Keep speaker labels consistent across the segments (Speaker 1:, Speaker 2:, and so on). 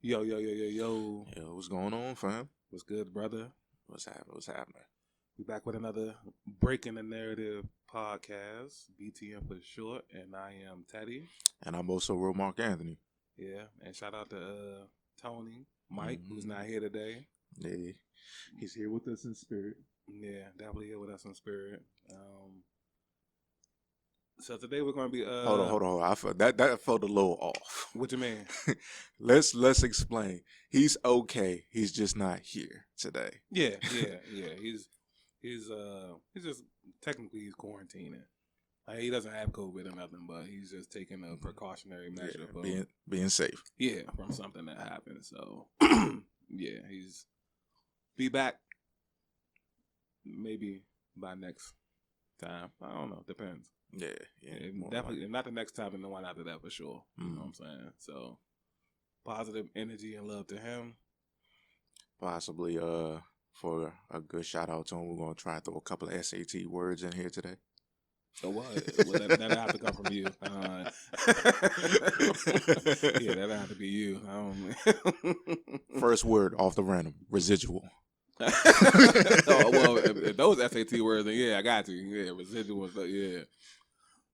Speaker 1: Yo, yo, yo, yo, yo.
Speaker 2: Yo, what's going on, fam?
Speaker 1: What's good, brother?
Speaker 2: What's happening? What's happening?
Speaker 1: We back with another Breaking the Narrative podcast, BTM for short, and I am Teddy.
Speaker 2: And I'm also real Mark Anthony.
Speaker 1: Yeah, and shout out to Tony, Mike, who's not here today.
Speaker 2: Yeah, he's here with us in spirit.
Speaker 1: Yeah, definitely here with us in spirit. So today we're gonna be
Speaker 2: Hold on. I felt that felt a little off.
Speaker 1: What you mean?
Speaker 2: Let's explain. He's okay. He's just not here today.
Speaker 1: Yeah. He's just technically he's quarantining. Like, he doesn't have COVID or nothing, but he's just taking a precautionary measure for
Speaker 2: being safe.
Speaker 1: Yeah, from something that happened. So yeah, he's be back maybe by next time. I don't know. Depends.
Speaker 2: Yeah,
Speaker 1: Definitely. If not the next time, then the one after that for sure. You know what I'm saying? So positive energy and love to him.
Speaker 2: Possibly for a good shout out to him, we're gonna try to throw a couple of SAT words in here today.
Speaker 1: So what? Well, that'll have to come from you. Yeah, that'll have to be you.
Speaker 2: First word off the random: residual.
Speaker 1: Oh, well, if those SAT words, then yeah, I got you. Yeah, residual stuff. Yeah.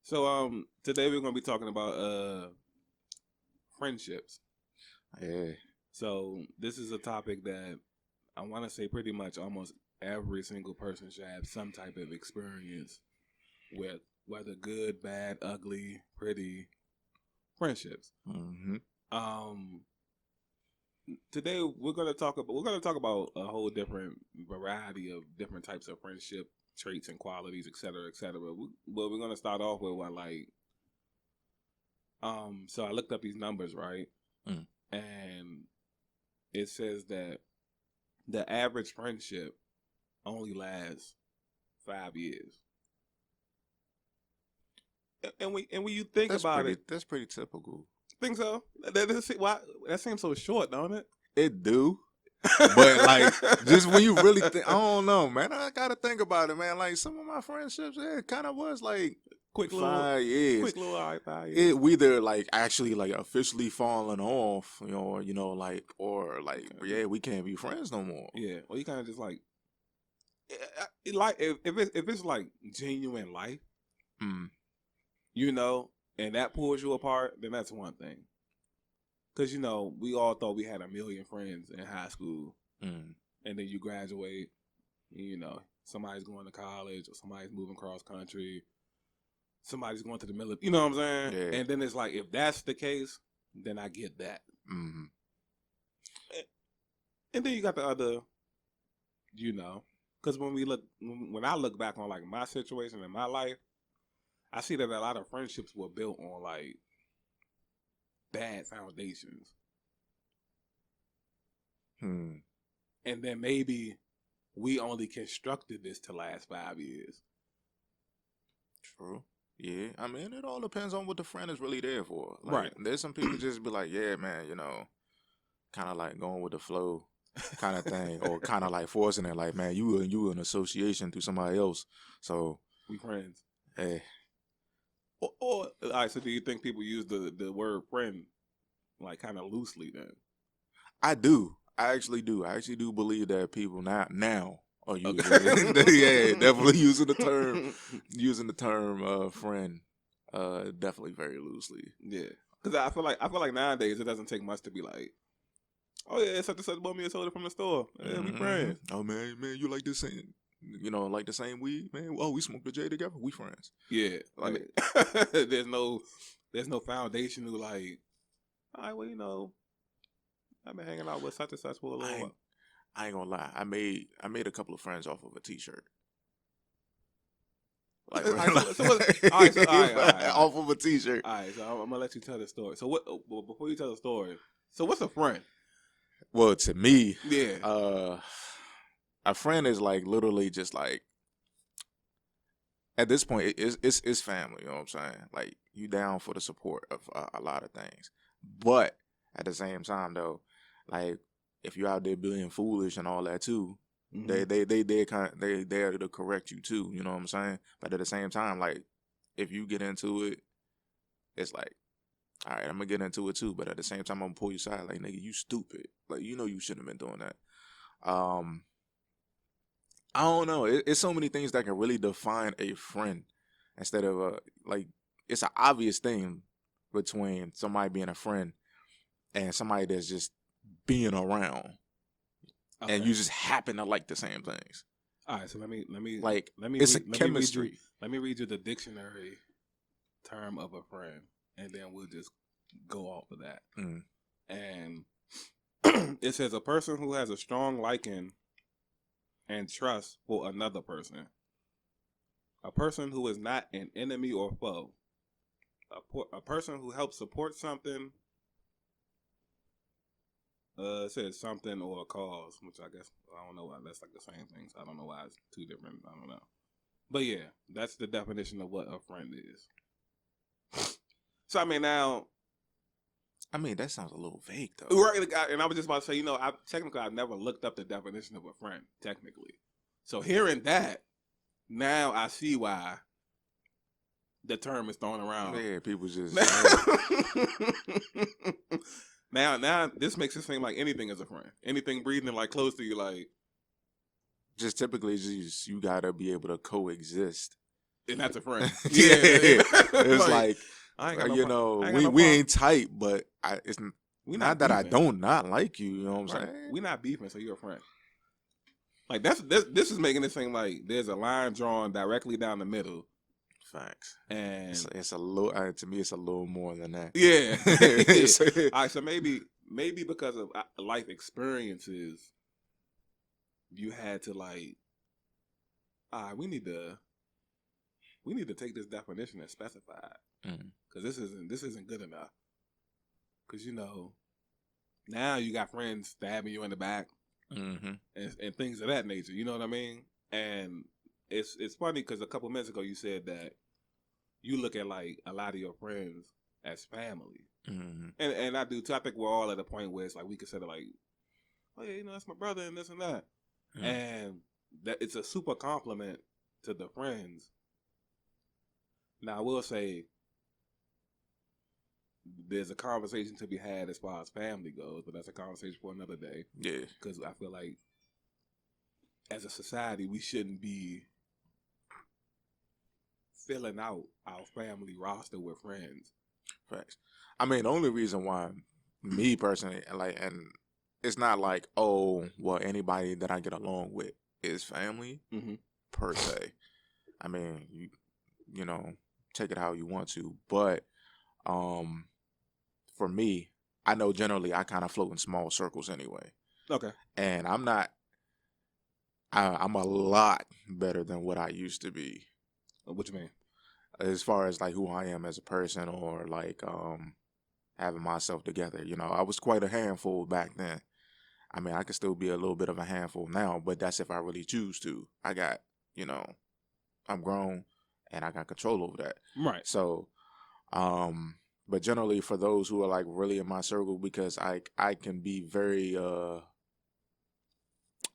Speaker 1: So today we're gonna be talking about friendships.
Speaker 2: Yeah.
Speaker 1: So this is a topic that I want to say pretty much almost every single person should have some type of experience with, whether good, bad, ugly, pretty friendships.
Speaker 2: Mm-hmm.
Speaker 1: Today we're gonna talk about a whole different variety of different types of friendship traits and qualities, et cetera, et cetera. But we're gonna start off with what, like, so I looked up these numbers, right? And it says that the average friendship only lasts 5 years. And when you think about it,
Speaker 2: that's pretty typical.
Speaker 1: Think so? That seems so short, don't it?
Speaker 2: It do. But like, just when you really think, I don't know, man. I gotta think about it, man. Like, some of my friendships, it kind of was like
Speaker 1: Quick little
Speaker 2: 5 years.
Speaker 1: Quick little 5 years.
Speaker 2: We either like actually like officially falling off, like, or like, yeah, we can't be friends no more.
Speaker 1: Yeah, or you kind of just like if it's like genuine life, and that pulls you apart, then that's one thing. Because, we all thought we had a million friends in high school. And then you graduate, somebody's going to college, or somebody's moving cross country, somebody's going to the military. You know what I'm saying?
Speaker 2: Yeah.
Speaker 1: And then it's like, if that's the case, then I get that.
Speaker 2: Mm-hmm.
Speaker 1: And then you got the other, because when I look back on like my situation in my life, I see that a lot of friendships were built on like bad foundations. And then maybe we only constructed this to last 5 years.
Speaker 2: True. Yeah. I mean, it all depends on what the friend is really there for. Like,
Speaker 1: right.
Speaker 2: There's some people just be like, yeah, man, kind of like going with the flow kind of thing, or kind of like forcing it. Like, man, you an association through somebody else. So
Speaker 1: we friends.
Speaker 2: Hey.
Speaker 1: Or all right, so do you think people use the word friend like kind of loosely then?
Speaker 2: I do. I actually do. I actually do believe that people now are using yeah, definitely using the term friend definitely very loosely.
Speaker 1: Yeah. Cuz I feel like nowadays it doesn't take much to be like, oh yeah, such and such bought me a soda from the store. Yeah, we friends.
Speaker 2: Oh man, you like this same like the same weed, man. Oh, we smoke the J together. We friends.
Speaker 1: Yeah, like there's no foundation to like. All right, well, I've been hanging out with such and such for a little while.
Speaker 2: I ain't gonna lie. I made a couple of friends off of a T-shirt. Like, all right. Off of a T-shirt.
Speaker 1: All right, so I'm gonna let you tell the story. So before you tell the story, so what's a friend?
Speaker 2: Well, to me,
Speaker 1: yeah,
Speaker 2: a friend is like literally just like, at this point, it's family. You know what I'm saying? Like, you down for the support of a lot of things, but at the same time though, like, if you're out there being foolish and all that too, they there to correct you too. You know what I'm saying? But at the same time, like, if you get into it, it's like all right, I'm gonna get into it too, but at the same time, I'm gonna pull you aside, like, nigga, you stupid. Like, you know, you shouldn't have been doing that. I don't know. It's so many things that can really define a friend instead of like, it's an obvious thing between somebody being a friend and somebody that's just being around, and you just happen to like the same things.
Speaker 1: All right, so let me
Speaker 2: like
Speaker 1: let me
Speaker 2: it's
Speaker 1: read,
Speaker 2: a chemistry.
Speaker 1: let me read you the dictionary term of a friend, and then we'll just go off of that. And it says a person who has a strong liking and trust for another person, a person who is not an enemy or foe, a person who helps support something. It says something or a cause, which I guess I don't know why that's like the same things. I don't know why it's two different. I don't know, but yeah, that's the definition of what a friend is. So I mean, now,
Speaker 2: that sounds a little vague though,
Speaker 1: right? And I was just about to say, I've never looked up the definition of a friend technically. So hearing that, now I see why the term is thrown around.
Speaker 2: Yeah, people just.
Speaker 1: Now this makes it seem like anything is a friend. Anything breathing like close to you, like
Speaker 2: just typically just you gotta be able to coexist.
Speaker 1: And that's a friend.
Speaker 2: Yeah. It's like
Speaker 1: I ain't got no
Speaker 2: you know,
Speaker 1: no
Speaker 2: we ain't tight, but it's
Speaker 1: we
Speaker 2: not that beefing. I don't not like you, you know what I'm saying?
Speaker 1: We not beefing, so you're a friend. Like this is making it seem like there's a line drawn directly down the middle.
Speaker 2: Facts.
Speaker 1: And
Speaker 2: it's a little to me it's a little more than that.
Speaker 1: Yeah. All right, so maybe because of life experiences, you had to like, all right, we need to take this definition and specify it, because this isn't good enough. Because now you got friends stabbing you in the back, and things of that nature. You know what I mean? And it's funny because a couple minutes ago you said that you look at like a lot of your friends as family, and I do too. I think we're all at a point where it's like we consider like, oh yeah, that's my brother and this and that, and that it's a super compliment to the friends. Now I will say there's a conversation to be had as far as family goes, but that's a conversation for another day.
Speaker 2: Yeah,
Speaker 1: because I feel like as a society we shouldn't be filling out our family roster with friends.
Speaker 2: Facts. I mean, the only reason why me personally, like, and it's not like, oh, well, anybody that I get along with is family per se. I mean, you know, take it how you want to, but for me, I know generally I kind of float in small circles anyway.
Speaker 1: Okay.
Speaker 2: And I'm a lot better than what I used to be.
Speaker 1: What you mean?
Speaker 2: As far as like who I am as a person, or like having myself together. I was quite a handful back then. I mean, I could still be a little bit of a handful now, but that's if I really choose to. I got, I'm grown and I got control over that.
Speaker 1: Right.
Speaker 2: So, but generally for those who are like really in my circle, because I can be very, I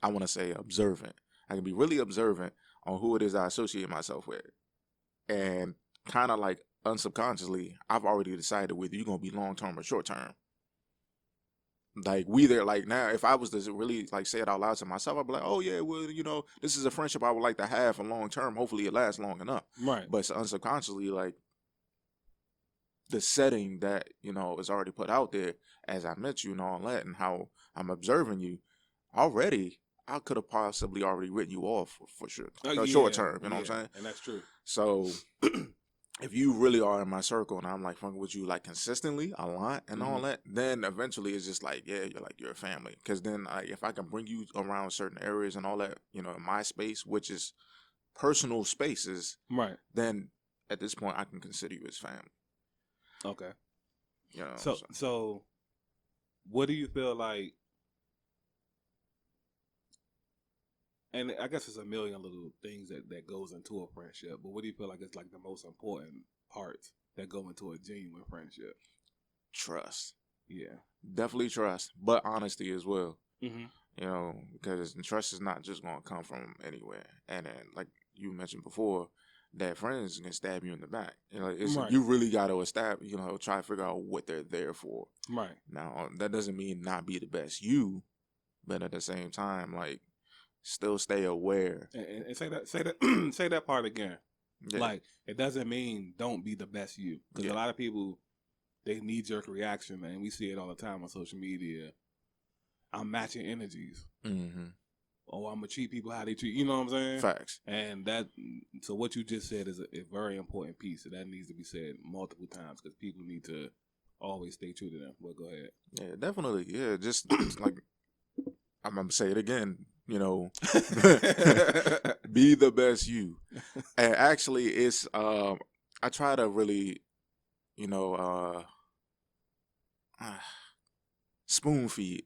Speaker 2: want to say observant. I can be really observant on who it is I associate myself with. And kind of like unsubconsciously, I've already decided whether you're going to be long-term or short-term. Like now, if I was to really like say it out loud to myself, I'd be like, oh yeah, well, this is a friendship I would like to have for long-term. Hopefully it lasts long enough.
Speaker 1: Right.
Speaker 2: But unsubconsciously, like the setting that, is already put out there as I met you and all that, and how I'm observing you already, I could have possibly already written you off for sure, short term. You know what I'm saying?
Speaker 1: And that's true.
Speaker 2: So if you really are in my circle and I'm like fucking with you like consistently a lot and all that, then eventually it's just like, yeah, you're a family. Because then if I can bring you around certain areas and all that, in my space, which is personal spaces,
Speaker 1: right?
Speaker 2: Then at this point I can consider you as family.
Speaker 1: Okay. So what do you feel like? And I guess it's a million little things that goes into a friendship. But what do you feel like is like the most important parts that go into a genuine friendship?
Speaker 2: Trust.
Speaker 1: Yeah.
Speaker 2: Definitely trust, but honesty as well. Because trust is not just going to come from anywhere. And then, like you mentioned before, that friends can stab you in the back. You know,
Speaker 1: Right.
Speaker 2: you really got to establish, try to figure out what they're there for.
Speaker 1: Right.
Speaker 2: Now, that doesn't mean not be the best you, but at the same time, like, still stay aware.
Speaker 1: And say that say that part again. Yeah. Like, it doesn't mean don't be the best you, because a lot of people, they knee-jerk reaction, man. We see it all the time on social media. I'm matching energies. Mm-hmm. Oh, I'm gonna treat people how they treat. You know what I'm saying?
Speaker 2: Facts.
Speaker 1: And so what you just said is a very important piece. So that needs to be said multiple times, because people need to always stay true to them. Well, go ahead.
Speaker 2: Yeah, definitely. Yeah, just like I'm gonna say it again. Be the best you. And actually, it's I try to really, spoon feed.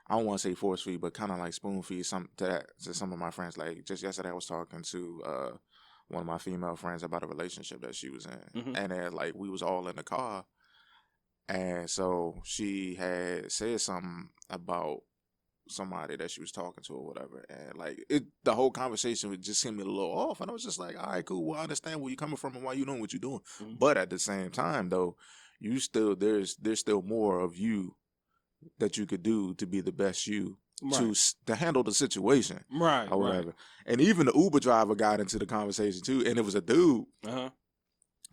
Speaker 2: I don't want to say force feed, but kind of like spoon feed to some of my friends. Like just yesterday, I was talking to one of my female friends about a relationship that she was in, mm-hmm. and then like we was all in the car, and so she had said something about somebody that she was talking to or whatever, and like the whole conversation would just seem a little off, and I was just like, all right, cool, well, I understand where you're coming from and why you're doing what you're doing, mm-hmm. but at the same time though, there's still more of you that you could do to be the best you, right. to handle the situation,
Speaker 1: right,
Speaker 2: or whatever.
Speaker 1: Right.
Speaker 2: And even the Uber driver got into the conversation too, and it was a dude. Uh-huh.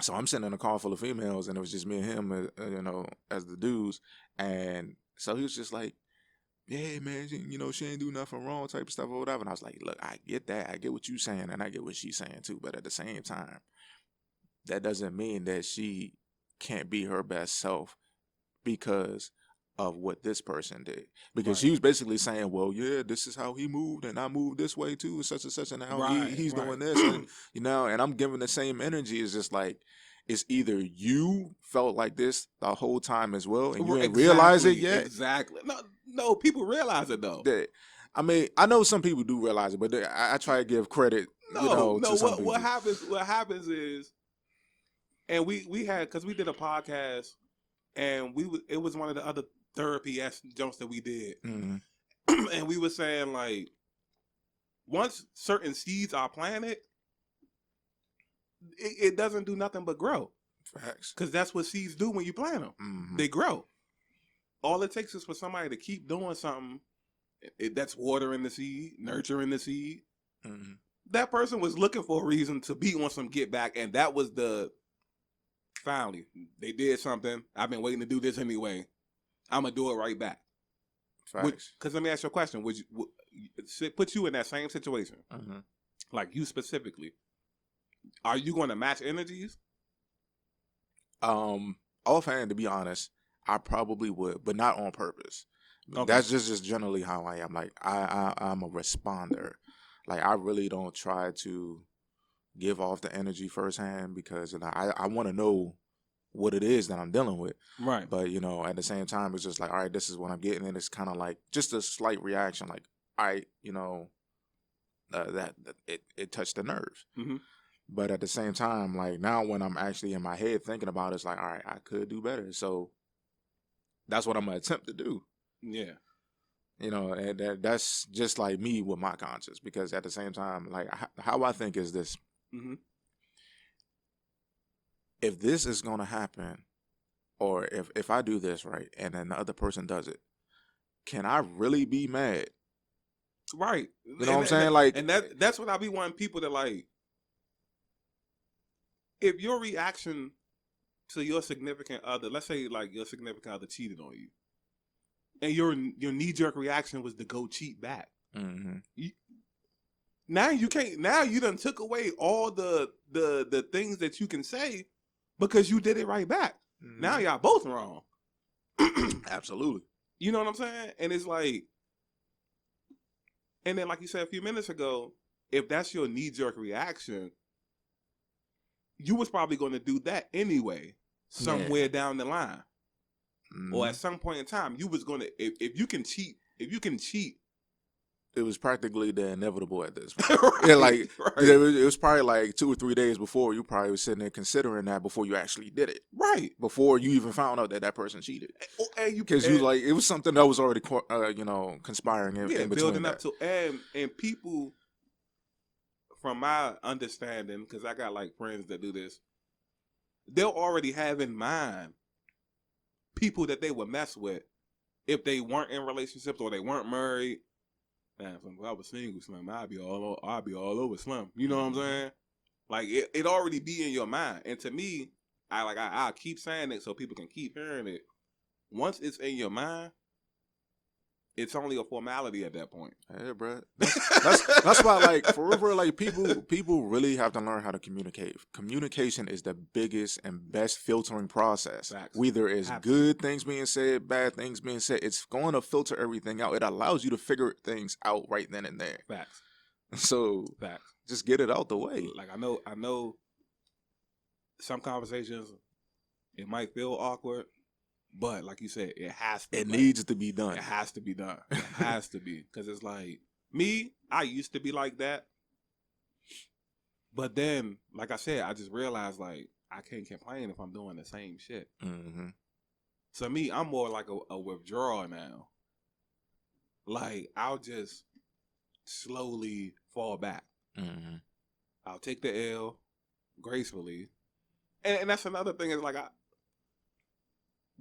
Speaker 2: So I'm sitting in a car full of females, and it was just me and him, as the dudes. And so he was just like, yeah, man, she ain't do nothing wrong type of stuff or whatever. And I was like, look, I get that. I get what you're saying, and I get what she's saying too. But at the same time, that doesn't mean that she can't be her best self because of what this person did. Because right. she was basically saying, well, yeah, this is how he moved, and I moved this way too, such and such, and now right, he's right. doing this. And, and I'm giving the same energy. It's just like, it's either you felt like this the whole time as well, and you ain't realize it yet.
Speaker 1: Exactly. No, people realize it though.
Speaker 2: I mean, I know some people do realize it, but I try to give credit. To some people.
Speaker 1: What happens is, and we had, because we did a podcast, and it was one of the other therapy jumps that we did, mm-hmm. and we were saying like, once certain seeds are planted, it doesn't do nothing but grow.
Speaker 2: Facts.
Speaker 1: Because that's what seeds do when you plant them. Mm-hmm. They grow. All it takes is for somebody to keep doing something. That's watering the seed, nurturing the seed. Mm-hmm. That person was looking for a reason to be on some get back, and that was finally, they did something. I've been waiting to do this anyway. I'm going to do it right back. Because let me ask you a question. Would put you in that same situation, mm-hmm. like you specifically, are you going to match energies?
Speaker 2: Offhand, to be honest, I probably would, but not on purpose. Okay. That's just generally how I am. Like I'm a responder. Like I really don't try to give off the energy firsthand, because I want to know what it is that I'm dealing with.
Speaker 1: Right.
Speaker 2: But at the same time, it's just like, all right, this is what I'm getting, and it's kind of like just a slight reaction, like, all right, that it touched the nerves. Mm-hmm. But at the same time, like now when I'm actually in my head thinking about it, it's like, all right, I could do better. So that's what I'm gonna attempt to do.
Speaker 1: Yeah.
Speaker 2: And that's just like me with my conscience, because at the same time, like how I think is this. Mm-hmm. If this is going to happen, or if I do this right and then the other person does it, can I really be mad?
Speaker 1: Right.
Speaker 2: You know what I'm saying? Like,
Speaker 1: and that's what I be wanting people to like. If your reaction to your significant other, let's say like your significant other cheated on you, and your knee-jerk reaction was to go cheat back. Mm-hmm. Now you can't. Now you done took away all the things that you can say, because you did it right back. Mm-hmm. Now y'all both wrong.
Speaker 2: Absolutely.
Speaker 1: You know what I'm saying? And it's like, and then like you said a few minutes ago, if that's your knee-jerk reaction, you was probably going to do that anyway, somewhere down the line. Mm-hmm. Or at some point in time, you was going to, if you can cheat,
Speaker 2: it was practically the inevitable at this point. Right, yeah, like right. It was probably like 2 or 3 days before you probably was sitting there considering that before you actually did it.
Speaker 1: Right.
Speaker 2: Before you even found out that person cheated. Because you like, it was something that was already conspiring in between
Speaker 1: building
Speaker 2: that.
Speaker 1: up to, and people, from my understanding, because I got like friends that do this, they'll already have in mind people that they would mess with if they weren't in relationships or they weren't married. Man, if I was single, Slim, I'd be all over Slim. You know what I'm saying? Like it already be in your mind. And to me, I keep saying it so people can keep hearing it. Once it's in your mind, it's only a formality at that point.
Speaker 2: Yeah, bro. That's why, like, for real, like, people really have to learn how to communicate. Communication is the biggest and best filtering process.
Speaker 1: Facts.
Speaker 2: Whether it's
Speaker 1: Absolutely.
Speaker 2: good things being said, bad things being said, it's going to filter everything out. It allows you to figure things out right then and there.
Speaker 1: Facts.
Speaker 2: So,
Speaker 1: Facts.
Speaker 2: just get it out the way.
Speaker 1: Like I know some conversations, it might feel awkward, but like you said, it has to.
Speaker 2: It needs to be done.
Speaker 1: It has to be done. It has to be. Because it's like, me, I used to be like that. But then, like I said, I just realized, like, I can't complain if I'm doing the same shit.
Speaker 2: Mm-hmm.
Speaker 1: So me, I'm more like a withdrawal now. Like, I'll just slowly fall back.
Speaker 2: Mm-hmm.
Speaker 1: I'll take the L gracefully. And that's another thing is, like,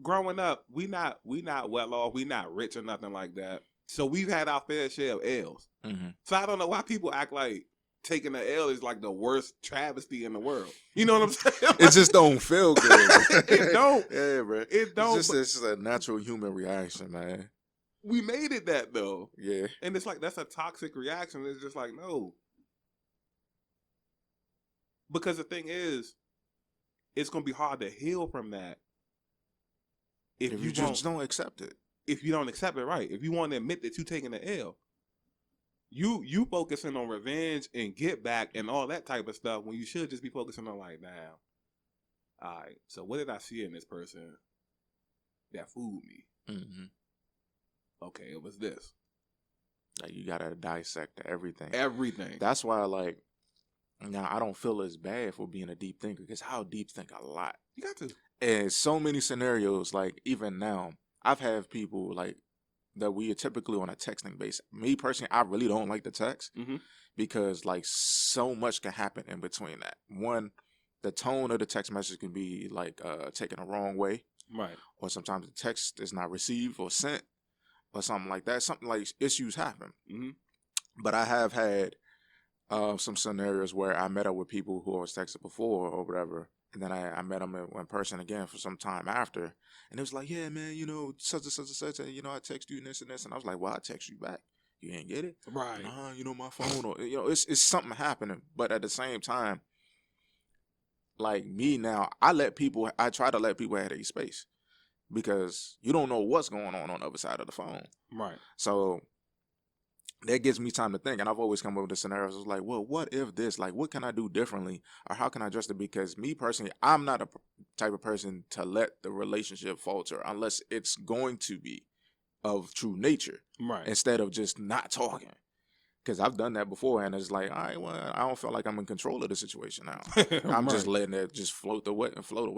Speaker 1: growing up, we not well off, we not rich or nothing like that. So we've had our fair share of L's.
Speaker 2: Mm-hmm.
Speaker 1: So I don't know why people act like taking an L is like the worst travesty in the world. You know what I'm saying?
Speaker 2: It just don't feel good.
Speaker 1: It don't.
Speaker 2: Yeah, bro.
Speaker 1: It don't.
Speaker 2: It's just a natural human reaction, man.
Speaker 1: We made it that though.
Speaker 2: Yeah.
Speaker 1: And it's like, that's a toxic reaction. It's just like, no. Because the thing is, it's going to be hard to heal from that. If you
Speaker 2: just don't accept it.
Speaker 1: If you don't accept it, right. If you want to admit that you're taking the L. You focusing on revenge and get back and all that type of stuff when you should just be focusing on, like, now, all right, so what did I see in this person that fooled me?
Speaker 2: Mm-hmm.
Speaker 1: Okay, it was this.
Speaker 2: Like, you gotta dissect everything.
Speaker 1: Everything.
Speaker 2: That's why, like, now I don't feel as bad for being a deep thinker, because I'll deep think a lot.
Speaker 1: You got to.
Speaker 2: And so many scenarios, like, even now, I've had people, like, that we are typically on a texting base. Me personally, I really don't like the text, because, like, so much can happen in between that. One, the tone of the text message can be, like, taken the wrong way.
Speaker 1: Right.
Speaker 2: Or sometimes the text is not received or sent or something like that. Something like issues happen.
Speaker 1: Mm-hmm.
Speaker 2: But I have had some scenarios where I met up with people who I was texted before or whatever. And then I met them in person again for some time after. And it was like, yeah, man, you know, such and such and such. And, you know, I text you this and this. And I was like, well, I text you back. You ain't get it?
Speaker 1: Right.
Speaker 2: Nah, you know, my phone. Or, you know, it's something happening. But at the same time, like me now, I try to let people have their space. Because you don't know what's going on the other side of the phone.
Speaker 1: Right.
Speaker 2: So that gives me time to think. And I've always come up with the scenarios. It's like, well, what if this? Like, what can I do differently? Or how can I address it? Because me personally, I'm not a type of person to let the relationship falter unless it's going to be of true nature.
Speaker 1: Right.
Speaker 2: Instead of just not talking. Because I've done that before, and it's like, all right, well, I don't feel like I'm in control of the situation now. I'm
Speaker 1: Right.
Speaker 2: just letting it just float away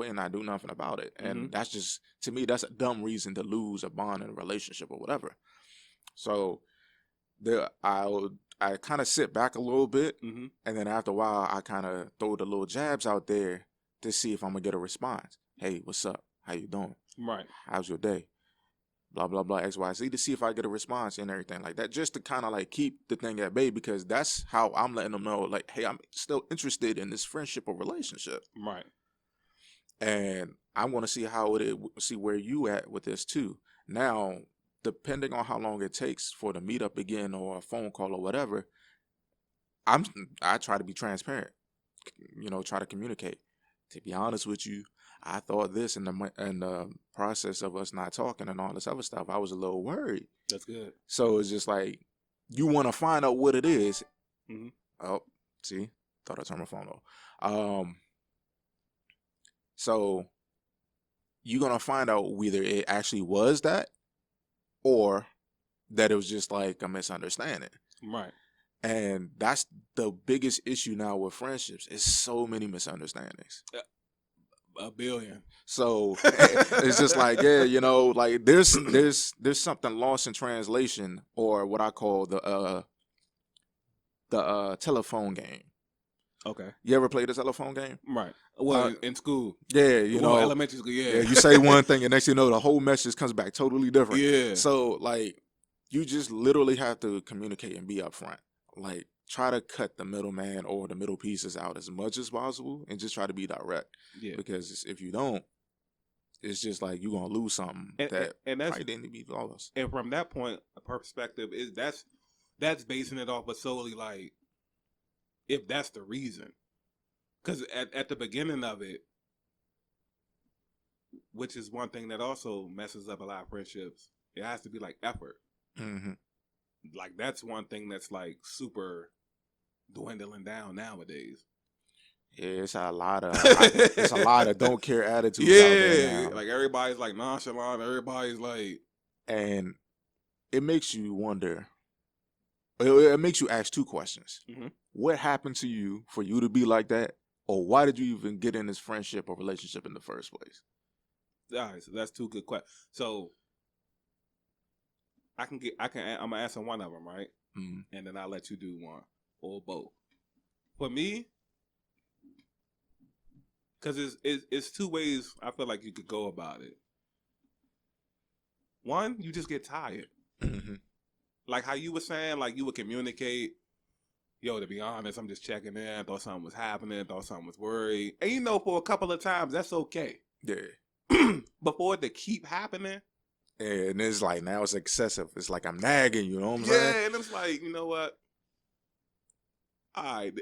Speaker 2: and not do nothing about it. And that's just, to me, that's a dumb reason to lose a bond in a relationship or whatever. So I kind of sit back a little bit, and then after a while, I kind of throw the little jabs out there to see if I'm gonna get a response. Hey, what's up? How you doing?
Speaker 1: Right.
Speaker 2: How's your day? Blah, blah, blah, X, Y, Z, to see if I get a response and everything like that, just to kind of like keep the thing at bay, because that's how I'm letting them know, like, hey, I'm still interested in this friendship or relationship.
Speaker 1: Right.
Speaker 2: And I want to see see where you at with this too. Now, depending on how long it takes for the meetup again or a phone call or whatever, I try to be transparent, you know, try to communicate. To be honest with you, I thought this in the process of us not talking and all this other stuff, I was a little worried.
Speaker 1: That's good.
Speaker 2: So it's just like, you want to find out what it is. Oh, see, thought I turned my phone off. So you're going to find out whether it actually was that or that it was just like a misunderstanding.
Speaker 1: Right.
Speaker 2: And that's the biggest issue now with friendships, is so many misunderstandings.
Speaker 1: A billion. So
Speaker 2: it's just like, yeah, you know, like there's something lost in translation, or what I call the telephone game.
Speaker 1: Okay.
Speaker 2: You ever played a telephone game?
Speaker 1: Right. Well, in school.
Speaker 2: Yeah, you know,
Speaker 1: elementary school. Yeah.
Speaker 2: you say one thing, and next thing you know, the whole message comes back totally different.
Speaker 1: Yeah.
Speaker 2: So, like, you just literally have to communicate and be upfront. Like, try to cut the middleman or the middle pieces out as much as possible, and just try to be direct.
Speaker 1: Yeah.
Speaker 2: Because if you don't, it's just like you're gonna lose something and that's probably didn't be flawless.
Speaker 1: And from that point, a perspective is that's basing it off of solely like if that's the reason. Because at the beginning of it, which is one thing that also messes up a lot of friendships, it has to be like effort.
Speaker 2: Mm-hmm.
Speaker 1: Like that's one thing that's like super dwindling down nowadays.
Speaker 2: Yeah, it's a lot of don't care attitudes out there now.
Speaker 1: Like everybody's like nonchalant. Everybody's like,
Speaker 2: and it makes you wonder. It makes you ask two questions: What happened to you for you to be like that, or why did you even get in this friendship or relationship in the first place?
Speaker 1: All right, so that's two good questions. So I'm gonna answer one of them, right? Mm-hmm. And then I'll let you do one or both. For me. Because it's two ways I feel like you could go about it. One, you just get tired. Mm-hmm. Like how you were saying, like you would communicate, yo, to be honest, I'm just checking in, thought something was happening, thought something was worried. And you know, for a couple of times, that's okay.
Speaker 2: Yeah.
Speaker 1: But for it to keep happening.
Speaker 2: Yeah, and it's like, now it's excessive. It's like I'm nagging, you know what I'm saying?
Speaker 1: Yeah, and it's like, you know what? I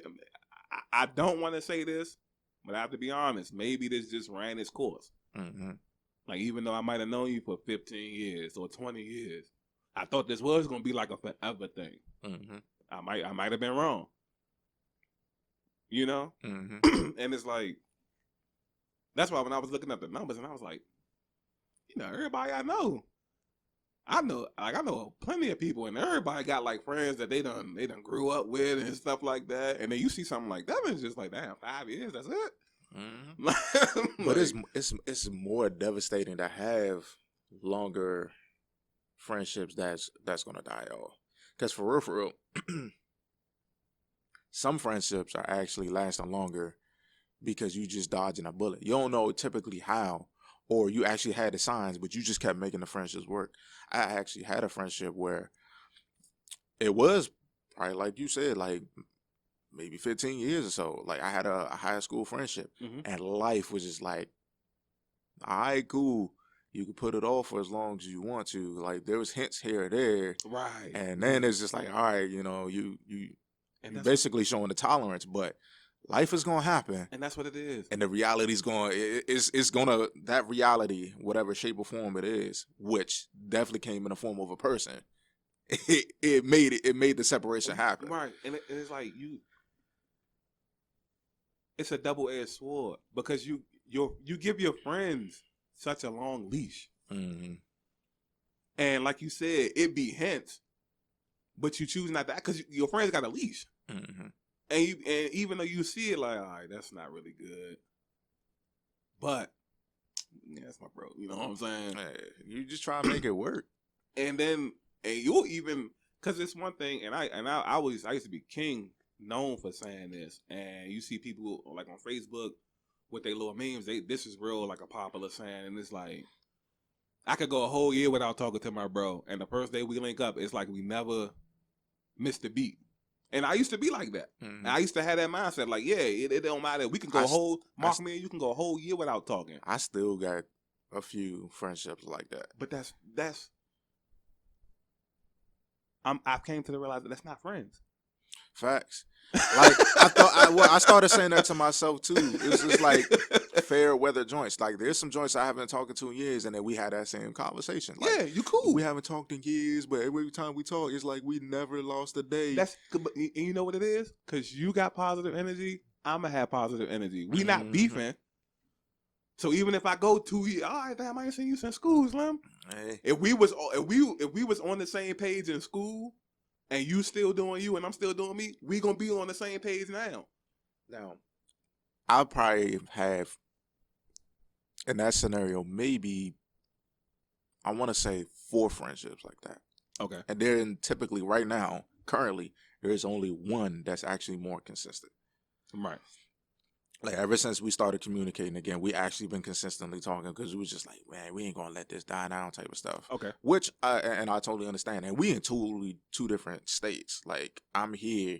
Speaker 1: don't want to say this. But I have to be honest, maybe this just ran its course. Mm-hmm. Like, even though I might have known you for 15 years or 20 years, I thought this was going to be like a forever thing. Mm-hmm. I might have been wrong. You know? Mm-hmm. And it's like, that's why when I was looking at the numbers and I was like, you know, everybody I know plenty of people, and everybody got like friends that they done grew up with and stuff like that. And then you see something like that, and it's just like, damn, 5 years, that's it. Mm-hmm.
Speaker 2: But it's more devastating to have longer friendships that's gonna die off. Because for real, some friendships are actually lasting longer because you just dodging a bullet. You don't know typically how. Or you actually had the signs, but you just kept making the friendships work. I actually had a friendship where it was probably, like you said, like maybe 15 years or so. Like I had a high school friendship, and life was just like, all right, cool. You can put it off for as long as you want to. Like there was hints here or there,
Speaker 1: right? And
Speaker 2: then it's just like, all right, you know, you basically showing the tolerance, but life is gonna happen,
Speaker 1: and that's what it is.
Speaker 2: And the reality is it's gonna, that reality, whatever shape or form it is, which definitely came in the form of a person. It made the separation happen,
Speaker 1: right? And it's like it's a double-edged sword because you give your friends such a long leash, and like you said, it be hints, but you choose not to, because your friends got a leash. And even though you see it like, all right, that's not really good, but yeah, that's my bro. You know what I'm saying?
Speaker 2: Hey, you just try to make it work,
Speaker 1: and you'll even, because it's one thing, and I used to be king known for saying this, and you see people like on Facebook with their little memes. This is real, like a popular saying, and it's like, I could go a whole year without talking to my bro, and the first day we link up, it's like we never missed a beat. And I used to be like that. I used to have that mindset, like, yeah, it don't matter. We can go you can go a whole year without talking.
Speaker 2: I still got a few friendships like that.
Speaker 1: But I came to the realization that's not friends.
Speaker 2: Facts. Like I started saying that to myself too. It's just like fair weather joints. Like there's some joints I haven't talked to in years, and then we had that same conversation. Like,
Speaker 1: yeah, you cool.
Speaker 2: We haven't talked in years, but every time we talk, it's like we never lost a day.
Speaker 1: That's good, and you know what it is? Because you got positive energy, I'ma have positive energy. We not beefing. So even if I go 2 years, all right, damn, I ain't seen you since school, Slim. Hey. If we was on the same page in school, and you still doing you and I'm still doing me, we gonna be on the same page now.
Speaker 2: Now, I'll probably have, in that scenario, maybe, I want to say 4 friendships like that.
Speaker 1: Okay.
Speaker 2: And they're typically right now, currently, there is only one that's actually more consistent.
Speaker 1: Right.
Speaker 2: Like ever since we started communicating again, we actually been consistently talking because we was just like, man, we ain't gonna let this die down type of stuff.
Speaker 1: Okay.
Speaker 2: Which I totally understand, and we in two different states. Like I'm here,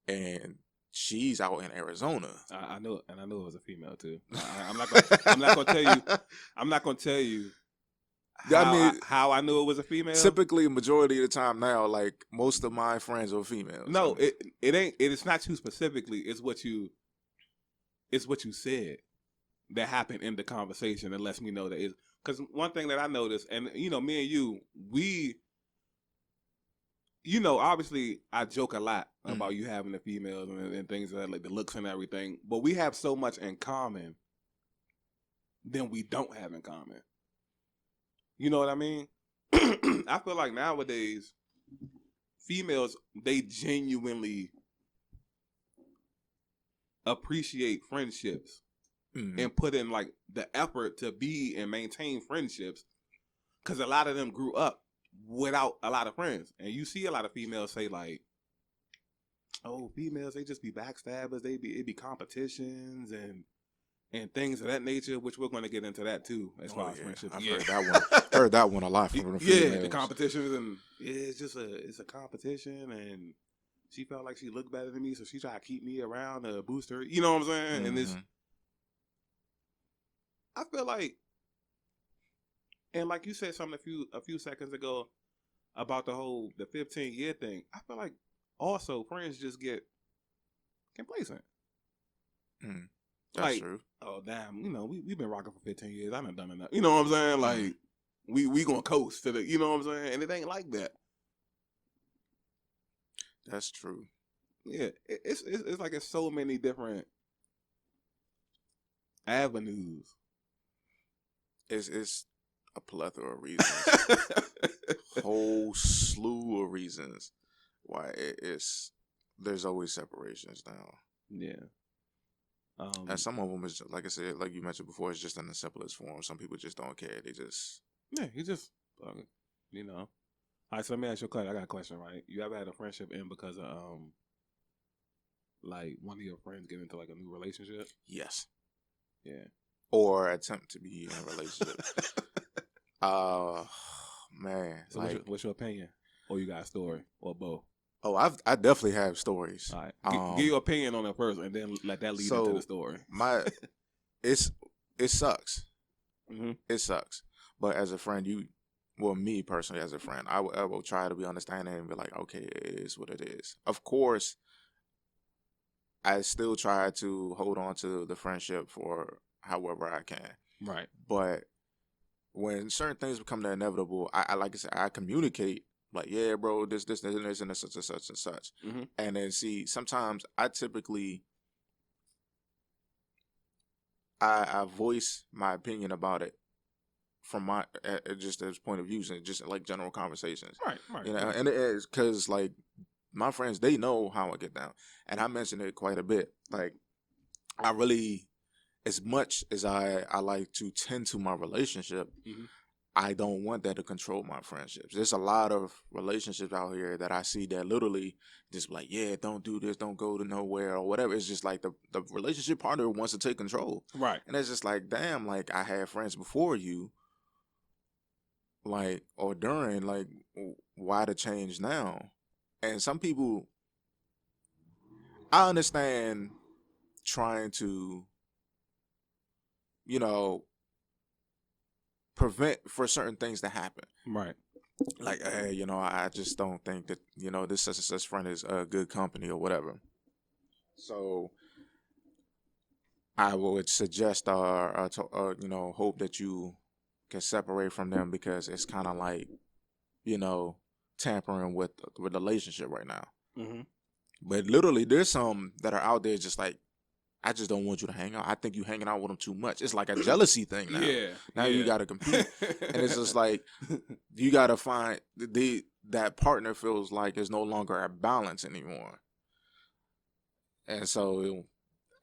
Speaker 2: and she's out in Arizona.
Speaker 1: I knew it, and I knew it was a female too. I'm not gonna tell you. I'm not gonna tell you. How I knew it was a female.
Speaker 2: Typically, majority of the time now, like most of my friends are females.
Speaker 1: No, it ain't. It's not you specifically. It's what you said that happened in the conversation that lets me know that it's because one thing that I noticed, and me and you, we, obviously I joke a lot about you having the females and things like that, like the looks and everything, but we have so much in common than we don't have in common. You know what I mean? I feel like nowadays females, they genuinely appreciate friendships and put in like the effort to be and maintain friendships because a lot of them grew up without a lot of friends. And you see a lot of females say like, oh, females, they just be backstabbers, it be competitions and things of that nature, which we're going to get into that too as far as friendships.
Speaker 2: I've heard that one a lot from the females.
Speaker 1: The competitions, and it's a competition, and she felt like she looked better than me, so she tried to keep me around to boost her. You know what I'm saying? And it's, I feel like, and like you said something a few seconds ago about the 15-year thing. I feel like also friends just get complacent.
Speaker 2: That's true.
Speaker 1: Oh damn, we've been rocking for 15 years. I done enough. You know what I'm saying? Like we gonna coast to the. You know what I'm saying? And it ain't like that.
Speaker 2: That's true.
Speaker 1: Yeah, it's like it's so many different avenues.
Speaker 2: It's a plethora of reasons, whole slew of reasons why there's always separations now.
Speaker 1: Yeah.
Speaker 2: And some of them is just, like I said, like you mentioned before, it's just in the simplest form. Some people just don't care. They just
Speaker 1: All right, so let me ask you a question. I got a question, right? You ever had a friendship end because of like one of your friends get into like a new relationship?
Speaker 2: Yes.
Speaker 1: Yeah.
Speaker 2: Or attempt to be in a relationship. Man.
Speaker 1: So what's your opinion? Or you got a story? Or both?
Speaker 2: Oh, I definitely have stories.
Speaker 1: All right. Give your opinion on it first, and then let that lead into the story.
Speaker 2: It sucks.
Speaker 1: Mm-hmm.
Speaker 2: It sucks. But as a friend, me personally as a friend, I will try to be understanding and be like, okay, it is what it is. Of course, I still try to hold on to the friendship for however I can.
Speaker 1: Right.
Speaker 2: But when certain things become the inevitable, I like I said, I communicate. Like, yeah, bro, this, and this, and such and such and such. Mm-hmm. And then, see, sometimes I voice my opinion about it from my, just as point of views and just like general conversations.
Speaker 1: Right.
Speaker 2: And it is because, like, my friends, they know how I get down. And I mentioned it quite a bit. Like, I really, as much as I like to tend to my relationship, I don't want that to control my friendships. There's a lot of relationships out here that I see that literally just like, yeah, don't do this, don't go to nowhere or whatever. It's just like the relationship partner wants to take control.
Speaker 1: Right.
Speaker 2: And it's just like, damn, like I had friends before you, like, or during, like, why the change now? And some people, I understand trying to, prevent for certain things to happen.
Speaker 1: Right.
Speaker 2: Like, hey, I just don't think that, this such and such friend is a good company or whatever. So I would suggest hope that you can separate from them because it's kind of like, tampering with the relationship right now. Mm-hmm. But literally, there's some that are out there just like, I just don't want you to hang out. I think you hanging out with them too much. It's like a jealousy thing now. Now you got to compete. And it's just like, you got to find that partner feels like it's no longer a balance anymore. And so,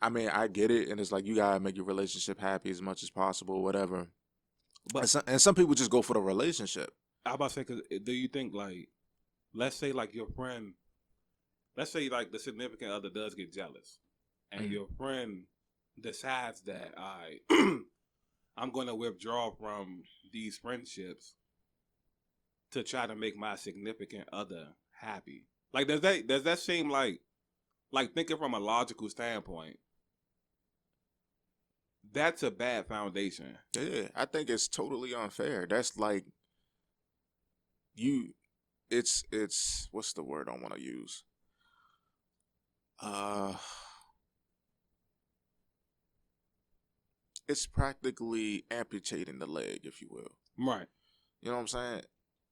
Speaker 2: I get it. And it's like, you got to make your relationship happy as much as possible, whatever. But and some people just go for the relationship.
Speaker 1: I was about to say, 'cause do you think, like, let's say, like, your friend let's say like the significant other does get jealous, and your friend decides that I'm going to withdraw from these friendships to try to make my significant other happy. Like, does that seem like thinking from a logical standpoint? That's a bad foundation.
Speaker 2: Yeah, I think it's totally unfair. That's like it's what's the word I want to use? It's practically amputating the leg, if you will.
Speaker 1: Right.
Speaker 2: You know what I'm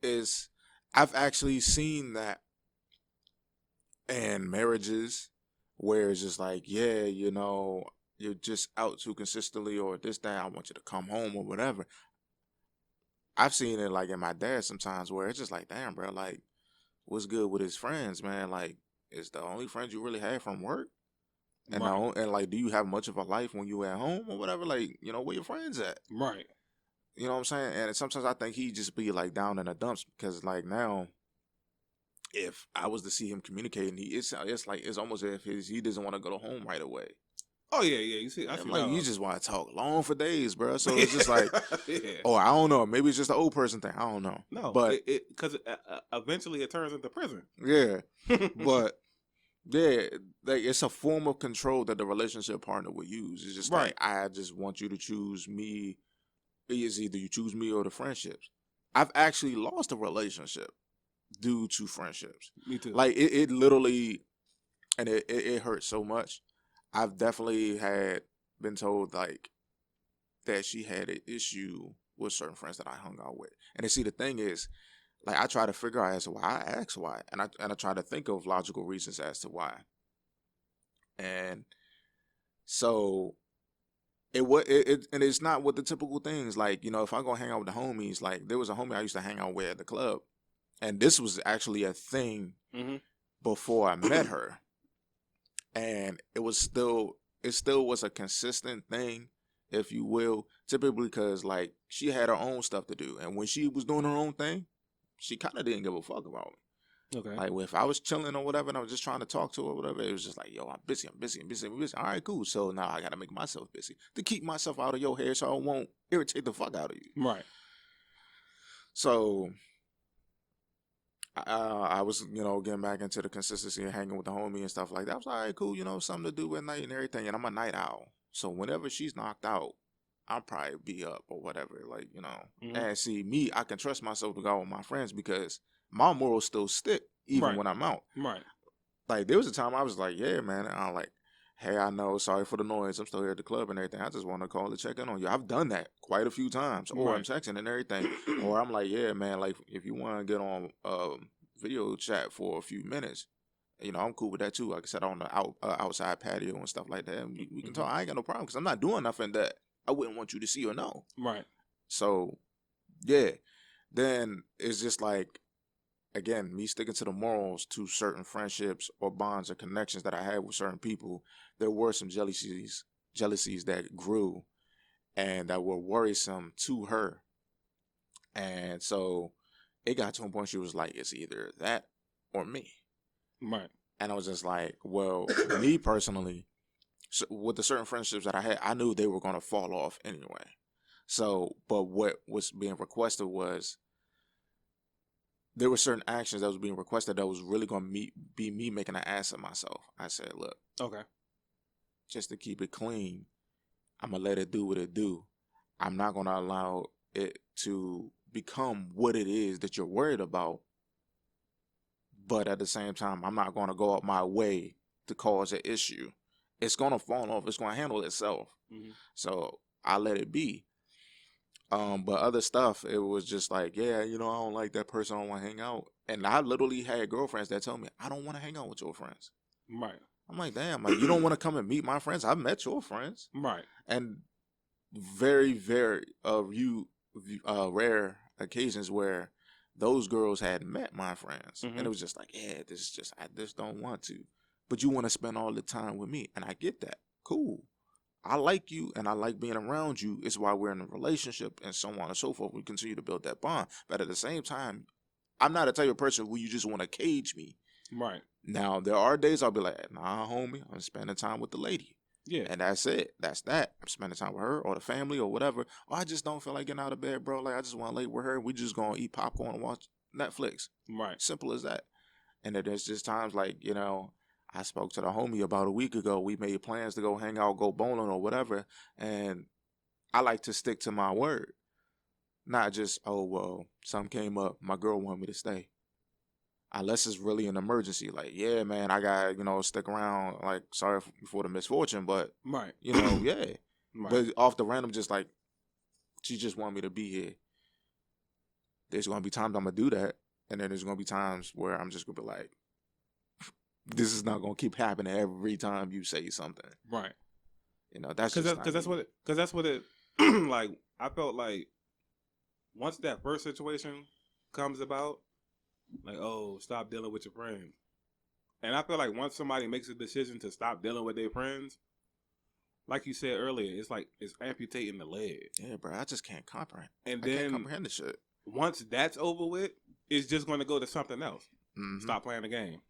Speaker 2: saying? I've actually seen that in marriages where it's just like, yeah, you're just out too consistently or this, that, I want you to come home or whatever. I've seen it like in my dad sometimes where it's just like, damn, bro, like, what's good with his friends, man? Like, is the only friends you really have from work? And
Speaker 1: right.
Speaker 2: and like, do you have much of a life when you at home or whatever? Like, where your friends at?
Speaker 1: Right.
Speaker 2: You know what I'm saying? And sometimes I think he just be like down in the dumps because like now, if I was to see him communicating, it's like it's almost as if he doesn't want to go home right away.
Speaker 1: Oh yeah. You see, I
Speaker 2: I'm
Speaker 1: see.
Speaker 2: like, you just want to talk long for days, bro. So it's just like,
Speaker 1: yeah.
Speaker 2: Oh, I don't know. Maybe it's just an old person thing. I don't know.
Speaker 1: No,
Speaker 2: but
Speaker 1: because eventually it turns into prison.
Speaker 2: Yeah, but yeah, like it's a form of control that the relationship partner would use. It's just like, I just want you to choose me. It's either you choose me or the friendships. I've actually lost a relationship due to friendships.
Speaker 1: Me too.
Speaker 2: Like it literally, and it hurt so much. I've definitely been told like that she had an issue with certain friends that I hung out with. And see, the thing is, like, I try to figure out as to why. I ask why, and I try to think of logical reasons as to why. And so and it's not with the typical things. Like, if I go hang out with the homies, like there was a homie I used to hang out with at the club, and this was actually a thing before I met her, and it still was a consistent thing, if you will, typically because like she had her own stuff to do, and when she was doing her own thing, she kind of didn't give a fuck about me.
Speaker 1: Okay.
Speaker 2: Like, if I was chilling or whatever and I was just trying to talk to her or whatever, it was just like, yo, I'm busy. All right, cool. So now I got to make myself busy to keep myself out of your hair so I won't irritate the fuck out of you.
Speaker 1: Right.
Speaker 2: So I was, getting back into the consistency and hanging with the homie and stuff like that. I was like, all right, cool, something to do at night and everything. And I'm a night owl. So whenever she's knocked out, I'll probably be up or whatever, like, And see, me, I can trust myself to go out with my friends because my morals still stick even when I'm out.
Speaker 1: Right.
Speaker 2: Like, there was a time I was like, yeah, man. And I'm like, hey, I know, sorry for the noise. I'm still here at the club and everything. I just want to call to check in on you. I've done that quite a few times. Or I'm texting and everything. Or I'm like, yeah, man, like, if you want to get on video chat for a few minutes, I'm cool with that too. Like I said, on the outside patio and stuff like that. And we can talk. I ain't got no problem because I'm not doing nothing that I wouldn't want you to see or know.
Speaker 1: Right.
Speaker 2: So, yeah. Then it's just like, again, me sticking to the morals to certain friendships or bonds or connections that I had with certain people. There were some jealousies that grew and that were worrisome to her. And so it got to a point she was like, it's either that or me.
Speaker 1: Right.
Speaker 2: And I was just like, well, me personally, so with the certain friendships that I had, I knew they were going to fall off anyway. So, but what was being requested was, there were certain actions that was being requested that was really going to be me making an ass of myself. I said, look,
Speaker 1: okay,
Speaker 2: just to keep it clean, I'm going to let it do what it do. I'm not going to allow it to become what it is that you're worried about. But at the same time, I'm not going to go out my way to cause an issue. It's going to fall off. It's going to handle itself. So I let it be. But other stuff, it was just like, yeah, I don't like that person. I don't want to hang out. And I literally had girlfriends that told me, I don't want to hang out with your friends.
Speaker 1: Right.
Speaker 2: I'm like, damn, like, you don't want to come and meet my friends? I've met your friends.
Speaker 1: Right.
Speaker 2: And very, very rare occasions where those girls had met my friends. And it was just like, yeah, I just don't want to. But you want to spend all the time with me. And I get that. Cool. I like you and I like being around you. It's why we're in a relationship and so on and so forth. We continue to build that bond. But at the same time, I'm not a type of person who you just want to cage me.
Speaker 1: Right.
Speaker 2: Now, there are days I'll be like, nah, homie, I'm spending time with the lady.
Speaker 1: Yeah.
Speaker 2: And that's it. That's that. I'm spending time with her or the family or whatever. Or I just don't feel like getting out of bed, bro. Like, I just want to lay with her. We just going to eat popcorn and watch Netflix.
Speaker 1: Right.
Speaker 2: Simple as that. And then there's just times like, you know, I spoke to the homie about a week ago. We made plans to go hang out, go bowling or whatever. And I like to stick to my word. Not just, oh, well, something came up. My girl wanted me to stay. Unless it's really an emergency. Like, yeah, man, I got, you know, stick around. Like, sorry for the misfortune, but,
Speaker 1: Right.
Speaker 2: you know, yeah.
Speaker 1: Right.
Speaker 2: But off the random, just like, she just want me to be here. There's going to be times I'm going to do that. And then there's going to be times where I'm just going to be like, this is not going to keep happening every time you say something.
Speaker 1: Right.
Speaker 2: You know, that's
Speaker 1: because
Speaker 2: just
Speaker 1: that's what it like. I felt like once that first situation comes about, like, oh, stop dealing with your friends. And I feel like once somebody makes a decision to stop dealing with their friends, like you said earlier, it's like it's amputating the leg.
Speaker 2: Yeah, bro, I just can't comprehend.
Speaker 1: And
Speaker 2: I
Speaker 1: then
Speaker 2: can't comprehend this shit.
Speaker 1: Once that's over with, it's just going to go to something else.
Speaker 2: Mm-hmm.
Speaker 1: Stop playing the game.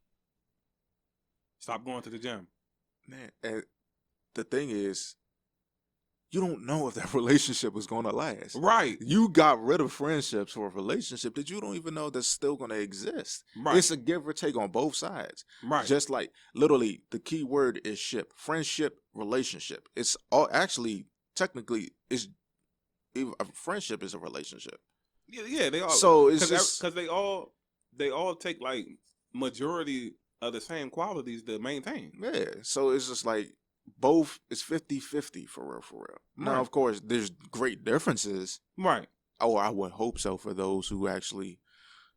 Speaker 1: Stop going to the gym.
Speaker 2: Man, and the thing is, you don't know if that relationship is going to last.
Speaker 1: Right.
Speaker 2: You got rid of friendships for a relationship that you don't even know that's still going to exist. Right. It's a give or take on both sides.
Speaker 1: Right.
Speaker 2: Just like, literally, the key word is ship. Friendship, relationship. It's all, actually, technically, a friendship is a relationship.
Speaker 1: Yeah, they all.
Speaker 2: So it's just
Speaker 1: because they all take like majority of the same qualities to maintain.
Speaker 2: Yeah, so it's just like both. It's 50-50 for real. Right. Now, of course, there's great differences.
Speaker 1: Right.
Speaker 2: Oh, I would hope so for those who actually,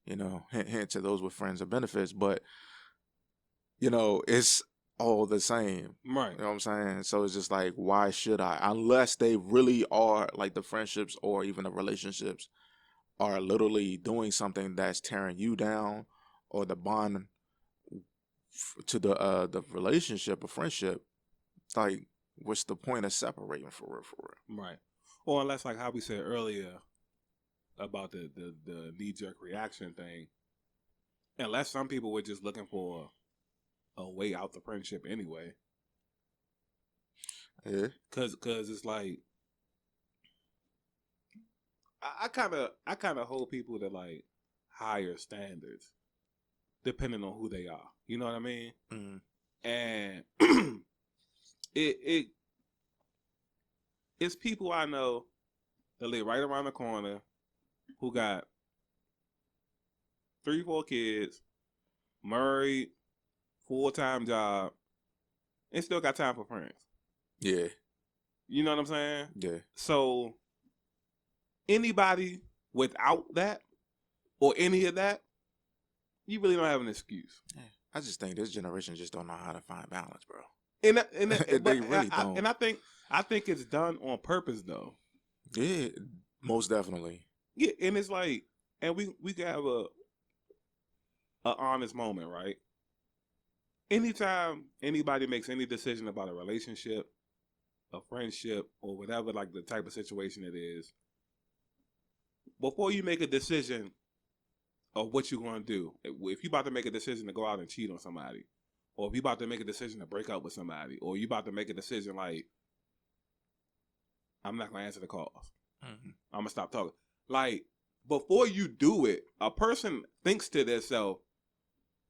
Speaker 2: you know, hint to those with friends or benefits. But you know, it's all the same.
Speaker 1: Right.
Speaker 2: You know what I'm saying? So it's just like, why should I? Unless they really are like the friendships or even the relationships are literally doing something that's tearing you down, or the bond to the relationship or friendship, like, what's the point of separating for real?
Speaker 1: Right. Or unless, like how we said earlier about the knee-jerk reaction thing, unless some people were just looking for a way out the friendship anyway.
Speaker 2: Yeah.
Speaker 1: Cause it's like I kind of hold people to like higher standards, depending on who they are. You know what I mean? Mm-hmm. And it's people I know that live right around the corner who got 3-4 kids, married, full-time job, and still got time for friends.
Speaker 2: Yeah.
Speaker 1: You know what I'm saying?
Speaker 2: Yeah.
Speaker 1: So anybody without that or any of that, you really don't have an excuse.
Speaker 2: Yeah. I just think this generation just don't know how to find balance, bro.
Speaker 1: And
Speaker 2: they really don't.
Speaker 1: And I think it's done on purpose, though.
Speaker 2: Yeah, most definitely.
Speaker 1: Yeah, and it's like, and we can have a honest moment, right? Anytime anybody makes any decision about a relationship, a friendship, or whatever, like the type of situation it is, before you make a decision of what you're going to do, if you're about to make a decision to go out and cheat on somebody, or if you're about to make a decision to break up with somebody, or you're about to make a decision like, I'm not going to answer the calls. Mm-hmm. I'm going to stop talking. Like, before you do it, a person thinks to themselves,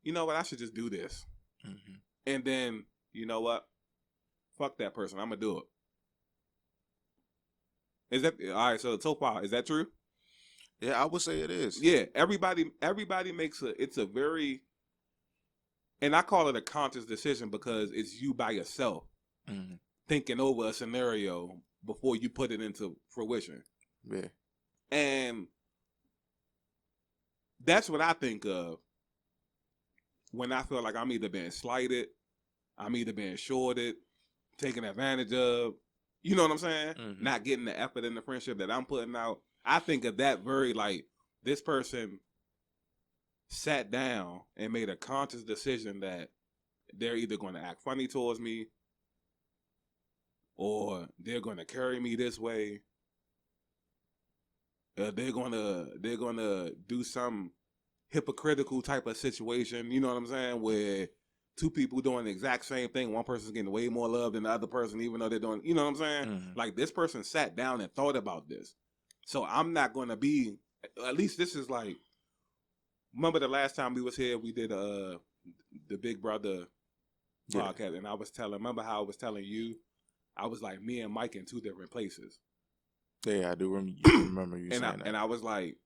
Speaker 1: you know what, I should just do this. Mm-hmm. And then, you know what? Fuck that person. I'm going to do it. Is that, all right, so far, is that true?
Speaker 2: Yeah, I would say it is.
Speaker 1: Yeah, everybody makes it's a very, and I call it a conscious decision because it's you by yourself thinking over a scenario before you put it into fruition.
Speaker 2: Yeah.
Speaker 1: And that's what I think of when I feel like I'm either being slighted, I'm either being shorted, taken advantage of, you know what I'm saying? Mm-hmm. Not getting the effort in the friendship that I'm putting out. I think of that very like, this person sat down and made a conscious decision that they're either going to act funny towards me or they're going to carry me this way. They're going to do some hypocritical type of situation. You know what I'm saying? Where two people doing the exact same thing. One person's getting way more love than the other person, even though they're doing, you know what I'm saying?
Speaker 2: Mm-hmm.
Speaker 1: Like, this person sat down and thought about this. So I'm not going to be, at least this is like, remember the last time we was here, we did the Big Brother podcast, and I was remember how I was telling you, I was like, me and Mike in two different places.
Speaker 2: Yeah, I do remember you saying that.
Speaker 1: And I was like,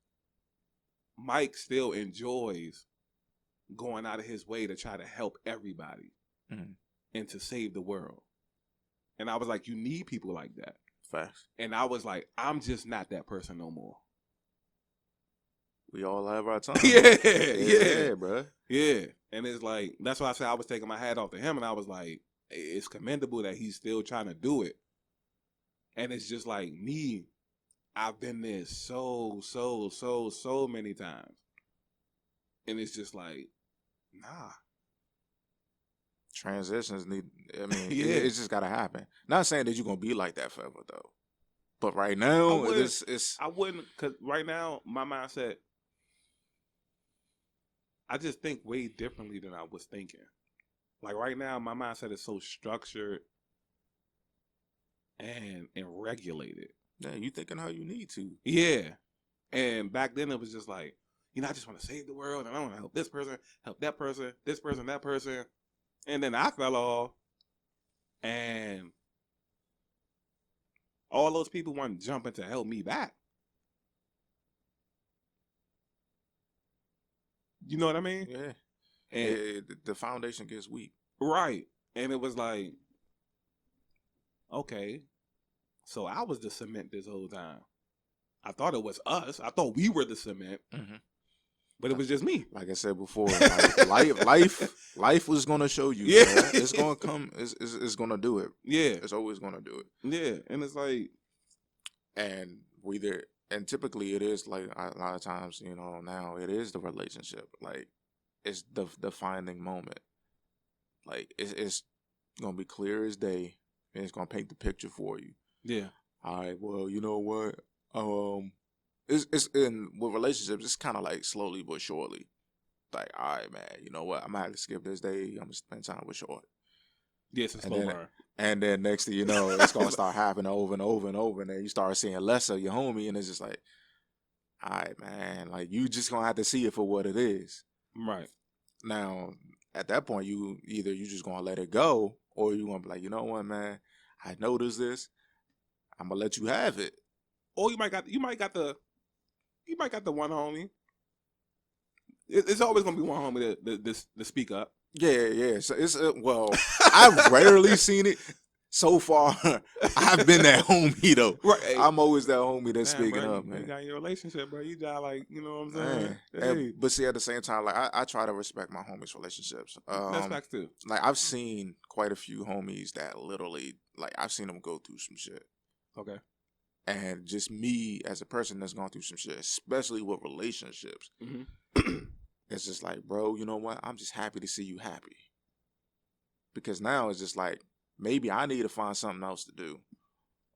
Speaker 1: Mike still enjoys going out of his way to try to help everybody and to save the world. And I was like, you need people like that.
Speaker 2: Facts.
Speaker 1: And I was like, I'm just not that person no more.
Speaker 2: We all have our time.
Speaker 1: Yeah,
Speaker 2: bro.
Speaker 1: Yeah. And it's like, that's why I said I was taking my hat off to him, and I was like, it's commendable that he's still trying to do it. And it's just like me, I've been there so many times. And it's just like, nah.
Speaker 2: Transitions need, I mean, it's just got to happen. Not saying that you're going to be like that forever, though. But right now, I
Speaker 1: wouldn't, because right now, my mindset, I just think way differently than I was thinking. Like right now, my mindset is so structured and regulated.
Speaker 2: Yeah, you thinking how you need to.
Speaker 1: Yeah. And back then it was just like, I just want to save the world, and I want to help this person, help that person, this person, that person. And then I fell off, and all those people weren't jumping to help me back. You know what I mean?
Speaker 2: Yeah.
Speaker 1: And
Speaker 2: the foundation gets weak.
Speaker 1: Right. And it was like, okay, so I was the cement this whole time. I thought it was us. I thought we were the cement. Mm-hmm. But it was just me.
Speaker 2: Like I said before, like, life was gonna show you.
Speaker 1: Yeah,
Speaker 2: man. It's gonna come. It's gonna do it.
Speaker 1: Yeah,
Speaker 2: it's always gonna do it.
Speaker 1: Yeah, and it's like,
Speaker 2: and typically it is like a lot of times, now it is the relationship. Like it's the defining moment. Like it's gonna be clear as day, and it's gonna paint the picture for you.
Speaker 1: Yeah.
Speaker 2: All right. Well, you know what? It's in with relationships. It's kind of like slowly but surely. Like, all right, man. You know what? I'm gonna have to skip this day. I'm gonna spend time with Short.
Speaker 1: Yes, it's slow burn.
Speaker 2: And then next thing you know, it's gonna start happening over and over and over, and then you start seeing less of your homie, and it's just like, all right, man. Like you just gonna have to see it for what it is.
Speaker 1: Right.
Speaker 2: Now, at that point, you just gonna let it go, or you gonna be like, you know what, man? I noticed this. I'm gonna let you have it.
Speaker 1: Or you might got the one homie. It's always gonna be one homie to speak up.
Speaker 2: Yeah. So it's well, I've rarely seen it. So far, I've been that homie though. Right. I'm always that homie that's speaking up, man.
Speaker 1: You got your relationship, bro. You got like, you know what I'm saying?
Speaker 2: But see, at the same time, like I try to respect my homies' relationships.
Speaker 1: That's facts too.
Speaker 2: Like I've seen quite a few homies that literally, like I've seen them go through some shit.
Speaker 1: Okay.
Speaker 2: And just me as a person that's gone through some shit, especially with relationships, it's just like, bro, you know what? I'm just happy to see you happy. Because now it's just like, maybe I need to find something else to do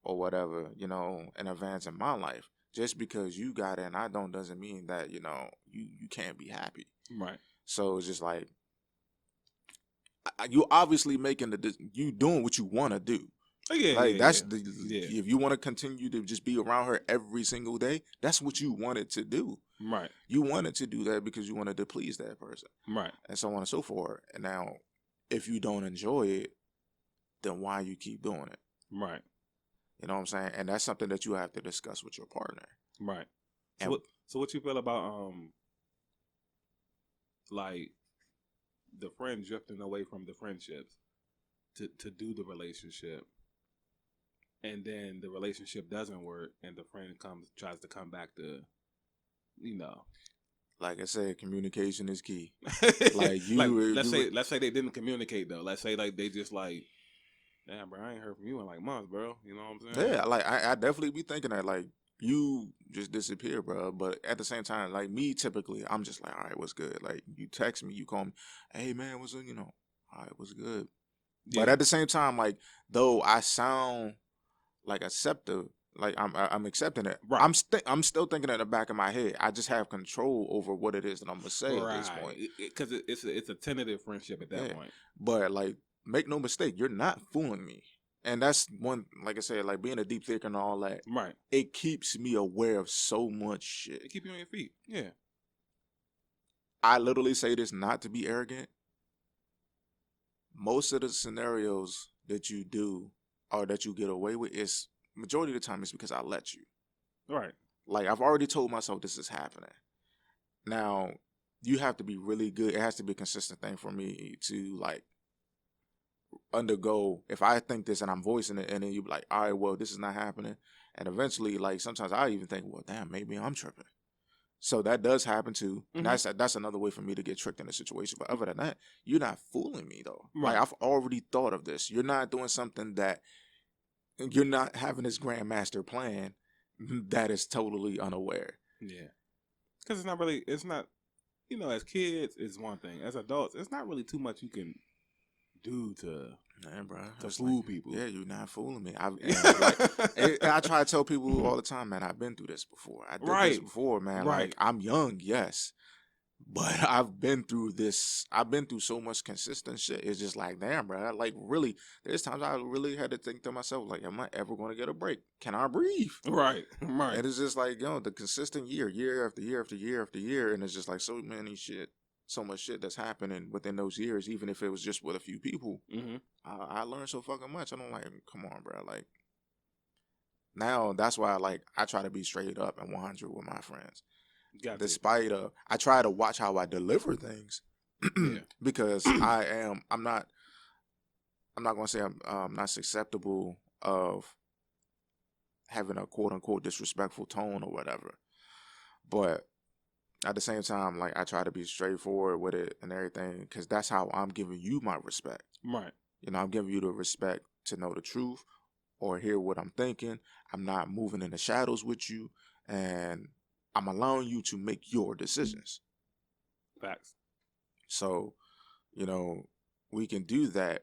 Speaker 2: or whatever, in advance in my life. Just because you got it and I don't doesn't mean that, you can't be happy.
Speaker 1: Right.
Speaker 2: So it's just like, you obviously you doing what you want to do. If you want to continue to just be around her every single day, that's what you wanted to do.
Speaker 1: Right.
Speaker 2: You wanted to do that because you wanted to please that person.
Speaker 1: Right.
Speaker 2: And so on and so forth. And now, if you don't enjoy it, then why you keep doing it?
Speaker 1: Right.
Speaker 2: You know what I'm saying? And that's something that you have to discuss with your partner.
Speaker 1: Right. So what you feel about like the friend drifting away from the friendships to do the relationship, and then the relationship doesn't work, and the friend tries to come back to,
Speaker 2: Like I said, communication is key.
Speaker 1: Let's say they didn't communicate though. Let's say like they just like, damn, bro, I ain't heard from you in like months, bro. You know what I'm saying?
Speaker 2: Yeah, like I definitely be thinking that like you just disappear, bro. But at the same time, like me, typically, I'm just like, all right, what's good? Like you text me, you call me, hey man, what's up? All right, what's good? Yeah. But at the same time, like though I sound like acceptive, Like I'm accepting it.
Speaker 1: Right.
Speaker 2: I'm still thinking in the back of my head. I just have control over what it is that I'm gonna say at this point.
Speaker 1: Because it's a tentative friendship at that point.
Speaker 2: But like, make no mistake, you're not fooling me. And that's one, like I said, like being a deep thinker and all that.
Speaker 1: Right.
Speaker 2: It keeps me aware of so much shit.
Speaker 1: It keeps you on your feet. Yeah.
Speaker 2: I literally say this not to be arrogant. Most of the scenarios that you do or that you get away with is majority of the time is because I let you.
Speaker 1: Right.
Speaker 2: Like, I've already told myself this is happening. Now, you have to be really good. It has to be a consistent thing for me to like undergo. If I think this and I'm voicing it, and then you be like, all right, well, this is not happening. And eventually, like, sometimes I even think, well, damn, maybe I'm tripping. So that does happen too. And that's another way for me to get tricked in a situation. But other than that, you're not fooling me though.
Speaker 1: Right.
Speaker 2: Like, I've already thought of this. You're not doing something that you're not having this grandmaster plan that is totally unaware.
Speaker 1: Yeah. Because it's not, you know, as kids, it's one thing. As adults, it's not really too much you can do to fool people.
Speaker 2: Yeah, you're not fooling me. I try to tell people all the time, man, I've been through this before. I did this before, man.
Speaker 1: Right.
Speaker 2: Like, I'm young, yes. But I've been through this. I've been through so much consistent shit. It's just like, damn, bro. Like, really, there's times I really had to think to myself, like, am I ever going to get a break? Can I breathe?
Speaker 1: Right, right.
Speaker 2: And it's just like, the consistent year after year after year after year. And it's just like so much shit that's happening within those years, even if it was just with a few people.
Speaker 1: Mm-hmm.
Speaker 2: I learned so fucking much. I'm like, come on, bro. Like, now that's why I try to be straight up and 100 with my friends. Despite I try to watch how I deliver things because I'm not going to say I'm not susceptible of having a quote unquote disrespectful tone or whatever. But at the same time, like, I try to be straightforward with it and everything because that's how I'm giving you my respect.
Speaker 1: Right.
Speaker 2: You know, I'm giving you the respect to know the truth or hear what I'm thinking. I'm not moving in the shadows with you, and I'm allowing you to make your decisions.
Speaker 1: Facts.
Speaker 2: So, you know, we can do that,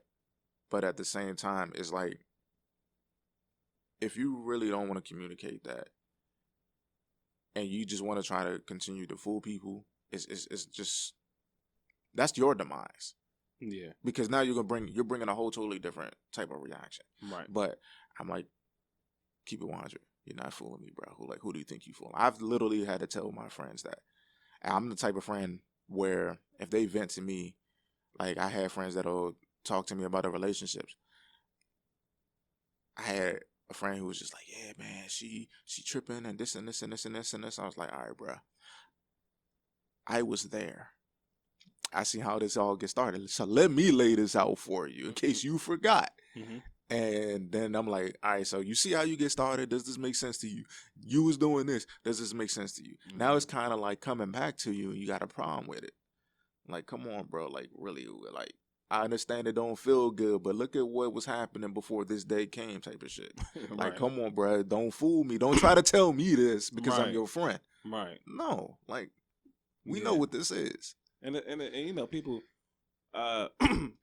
Speaker 2: but at the same time, it's like, if you really don't want to communicate that, and you just want to try to continue to fool people, it's just, that's your demise.
Speaker 1: Yeah.
Speaker 2: Because now you're bringing a whole totally different type of reaction.
Speaker 1: Right.
Speaker 2: But I'm like, keep it 100. You're not fooling me, bro. Who do you think you fooling? I've literally had to tell my friends that. And I'm the type of friend where if they vent to me, like, I have friends that'll talk to me about their relationships. I had a friend who was just like, yeah, man, she tripping and this and this and this and this and this. I was like, all right, bro. I was there. I see how this all gets started. So let me lay this out for you in case you forgot.
Speaker 1: Mm-hmm.
Speaker 2: And then I'm like, all right, so you see how you get started? Does this make sense to you? You was doing this. Does this make sense to you? Mm-hmm. Now it's kind of like coming back to you and you got a problem with it. Like, come on, bro. Like, really, like, I understand it don't feel good, but look at what was happening before this day came type of shit. Like, right. Come on, bro. Don't fool me. Don't try to tell me this because I'm your friend.
Speaker 1: Right.
Speaker 2: No. Like, we know what this is.
Speaker 1: And you know, people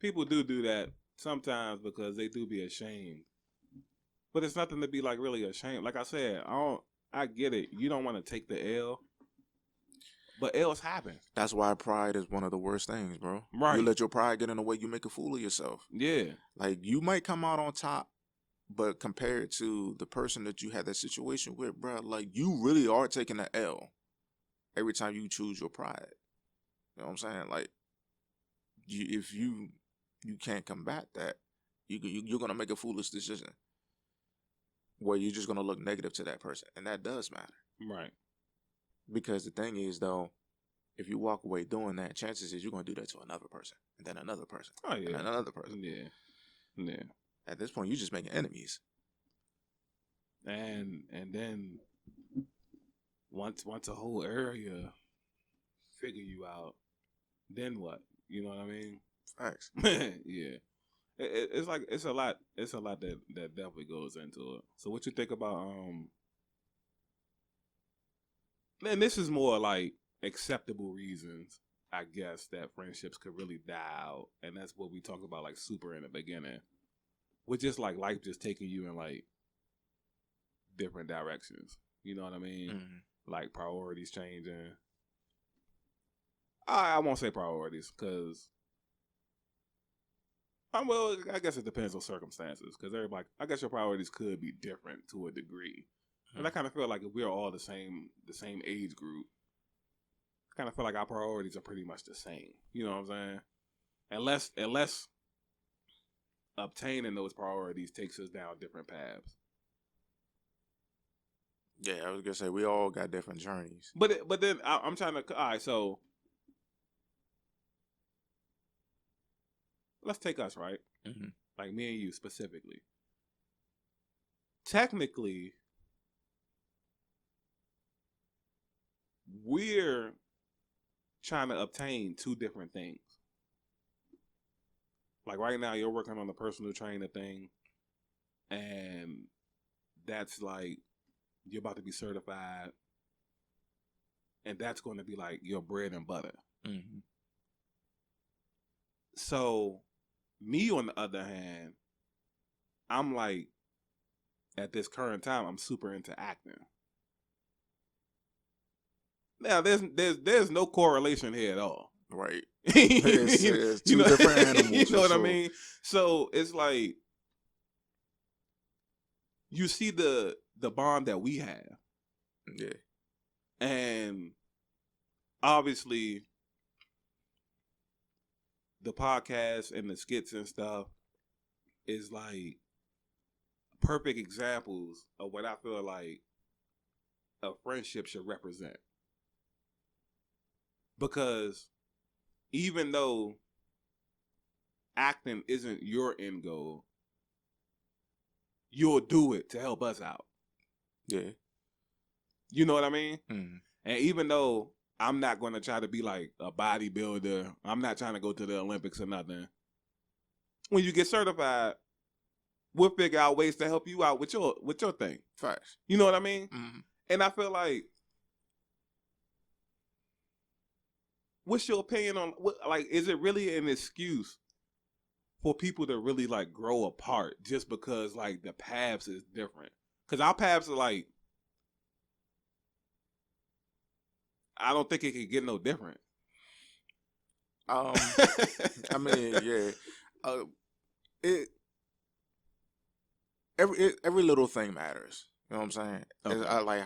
Speaker 1: people do that sometimes because they do be ashamed. But it's nothing to be like really ashamed. Like I said, I get it. You don't want to take the L. But L's happen.
Speaker 2: That's why pride is one of the worst things, bro.
Speaker 1: Right.
Speaker 2: You let your pride get in the way, you make a fool of yourself.
Speaker 1: Yeah.
Speaker 2: Like, you might come out on top, but compared to the person that you had that situation with, bro, like, you really are taking an L every time you choose your pride. You know what I'm saying? Like, if you can't combat that, you're going to make a foolish decision where you're just going to look negative to that person. And that does matter.
Speaker 1: Right.
Speaker 2: Because the thing is, though, if you walk away doing that, chances is you're going to do that to another person, and then another person, and another person.
Speaker 1: Yeah, yeah.
Speaker 2: At this point, you're just making enemies.
Speaker 1: And then once a whole area figure you out, then what? You know what I mean?
Speaker 2: Facts.
Speaker 1: Yeah. It's like it's a lot that definitely goes into it. So what you think about and this is more like acceptable reasons, I guess, that friendships could really die out. And that's what we talk about, like, super in the beginning. With just, like, life just taking you in, like, different directions. You know what I mean?
Speaker 2: Mm-hmm.
Speaker 1: Like priorities changing. I won't say priorities because well, I guess it depends on circumstances because everybody. I guess your priorities could be different to a degree, and I kind of feel like if we're all the same age group, I kind of feel like our priorities are pretty much the same. You know what I'm saying? Unless obtaining those priorities takes us down different paths.
Speaker 2: Yeah, I was gonna say we all got different journeys.
Speaker 1: But then I'm trying to. All right, so let's take us, right?
Speaker 2: Mm-hmm.
Speaker 1: Like me and you specifically. Technically, we're trying to obtain two different things. Like right now, you're working on the personal trainer thing, and that's like you're about to be certified, and that's going to be like your bread and butter.
Speaker 2: Mm-hmm.
Speaker 1: So, me on the other hand, I'm like, at this current time, I'm super into acting. Now, there's no correlation here at all.
Speaker 2: Right.
Speaker 1: It's
Speaker 2: two different animals.
Speaker 1: You know what I mean? So it's like you see the bond that we have.
Speaker 2: Yeah.
Speaker 1: And obviously the podcast and the skits and stuff is like perfect examples of what I feel like a friendship should represent. Because even though acting isn't your end goal, you'll do it to help us out.
Speaker 2: Yeah.
Speaker 1: You know what I mean?
Speaker 2: Mm-hmm.
Speaker 1: And even though I'm not going to try to be like a bodybuilder, I'm not trying to go to the Olympics or nothing. When you get certified, we'll figure out ways to help you out with your thing.
Speaker 2: Facts.
Speaker 1: You know what I mean?
Speaker 2: Mm-hmm.
Speaker 1: And I feel like, what's your opinion on like? Is it really an excuse for people to really like grow apart just because like the paths is different? Because our paths are like, I don't think it could get no different.
Speaker 2: I mean, yeah. Every little thing matters. You know what I'm saying?
Speaker 1: Okay.
Speaker 2: I like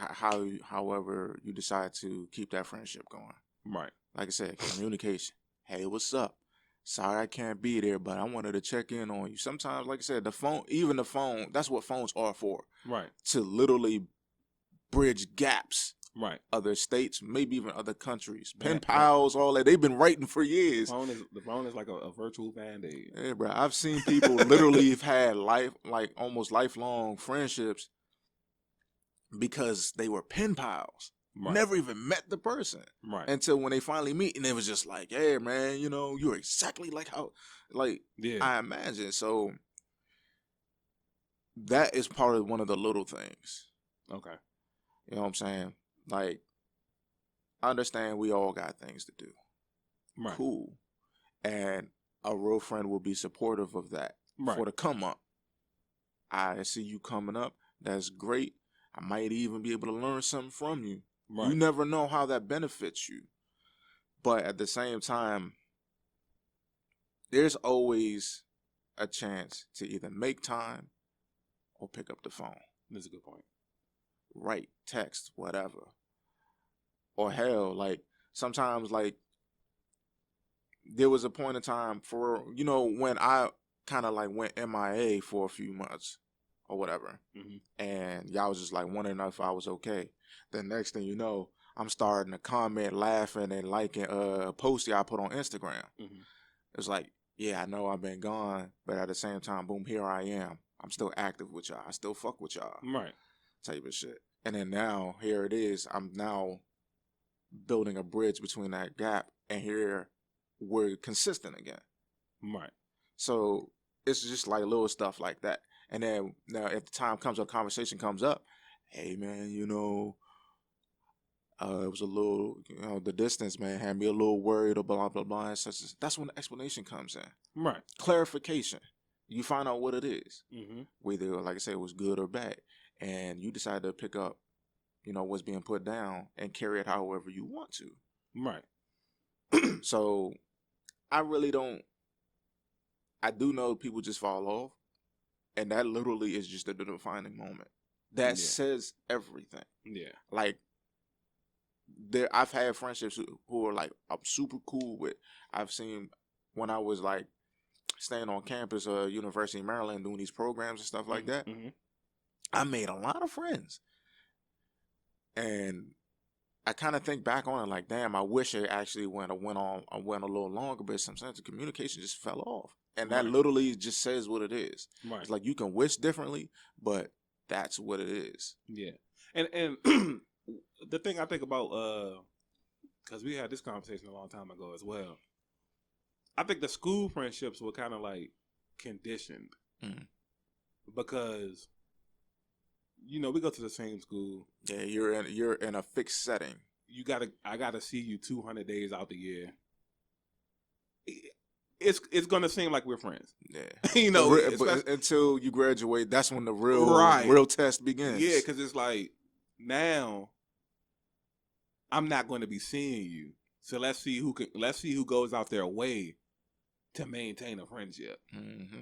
Speaker 2: however you decide to keep that friendship going.
Speaker 1: Right.
Speaker 2: Like I said, communication. Hey, what's up? Sorry I can't be there, but I wanted to check in on you. Sometimes, like I said, the phone, that's what phones are for.
Speaker 1: Right.
Speaker 2: To literally bridge gaps.
Speaker 1: Right.
Speaker 2: Other states, maybe even other countries. Pen pals, all that. They've been writing for years.
Speaker 1: The phone is like a virtual Band-Aid.
Speaker 2: Yeah, bro. I've seen people literally have had almost lifelong friendships because they were pen pals. Right. Never even met the person.
Speaker 1: Right.
Speaker 2: Until when they finally meet, and it was just like, hey, man, you know, you're exactly like how, yeah. I imagine. So that is part of one of the little things.
Speaker 1: Okay.
Speaker 2: You know what I'm saying? Like, I understand we all got things to do.
Speaker 1: Right.
Speaker 2: Cool. And a real friend will be supportive of that. Right. For the come up. I see you coming up. That's great. I might even be able to learn something from you. Right. You never know how that benefits you. But at the same time, there's always a chance to either make time or pick up the phone.
Speaker 1: That's a good point.
Speaker 2: Write, text, whatever. Or hell, like, sometimes, like, there was a point in time for, you know, when I kind of, like, went MIA for a few months or whatever. Mm-hmm. And y'all was just, like, wondering if I was okay. The next thing you know, I'm starting to comment, laughing, and liking a post I put on Instagram. Mm-hmm. It's like, yeah, I know I've been gone, but at the same time, boom, here I am. I'm still active with y'all. I still fuck with y'all.
Speaker 1: Right.
Speaker 2: Type of shit. And then now, here it is. I'm now building a bridge between that gap, and here we're consistent again.
Speaker 1: Right.
Speaker 2: So it's just like little stuff like that. And then now if the time comes, a conversation comes up, hey man, you know, it was a little, you know, the distance, man, had me a little worried or blah, blah, blah. And such. That's when the explanation comes in.
Speaker 1: Right.
Speaker 2: Clarification. You find out what it is.
Speaker 1: Mm-hmm.
Speaker 2: Whether, like I said, it was good or bad. and you decide to pick up, what's being put down and carry it however you want to.
Speaker 1: Right.
Speaker 2: So I do know people just fall off, and that literally is just the defining moment. That says everything.
Speaker 1: Yeah.
Speaker 2: Like, I've had friendships who are like I'm super cool with. I've seen when I was like staying on campus, University of Maryland, doing these programs and stuff like that.
Speaker 1: Mm-hmm.
Speaker 2: I made a lot of friends, and I kind of think back on it like, damn, I wish it actually went a little longer, but sometimes the communication just fell off, and that literally just says what it is.
Speaker 1: Right.
Speaker 2: It's like you can wish differently, but that's what it is.
Speaker 1: Yeah, and the thing I think about, because we had this conversation a long time ago as well. I think the school friendships were kind of like conditioned because we go to the same school.
Speaker 2: Yeah, you're in a fixed setting.
Speaker 1: I gotta see you 200 days out the year. It's gonna seem like we're friends.
Speaker 2: Yeah, but until you graduate, that's when the real test begins.
Speaker 1: Yeah, because it's like now I'm not going to be seeing you, so let's see who goes out their way to maintain a friendship.
Speaker 2: Mm-hmm.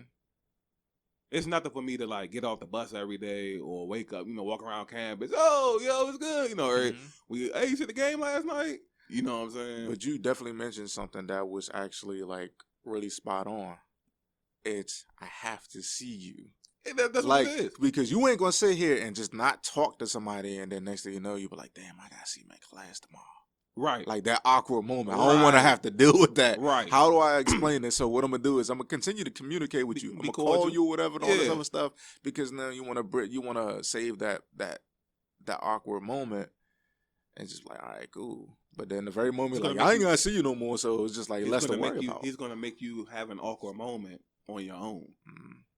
Speaker 1: It's nothing for me to like get off the bus every day or wake up, walk around campus. Oh, yo, it's good, or hey, you see the game last night? You know what I'm saying?
Speaker 2: But you definitely mentioned something that was actually like really spot on. It's I have to see you.
Speaker 1: That's like, what it is.
Speaker 2: Because you ain't gonna sit here and just not talk to somebody, and then next thing you know, you be like, damn, I gotta see my class tomorrow.
Speaker 1: Right.
Speaker 2: Like that awkward moment. I don't want to have to deal with that.
Speaker 1: Right.
Speaker 2: How do I explain this? So what I'm gonna do is I'm gonna continue to communicate with you. I'm gonna call you or whatever and all this other stuff, because now you wanna save that awkward moment, and just like, all right, cool. But then the very moment, like, I ain't gonna see you no more, so it's just like less to worry about.
Speaker 1: He's gonna make you have an awkward moment on your own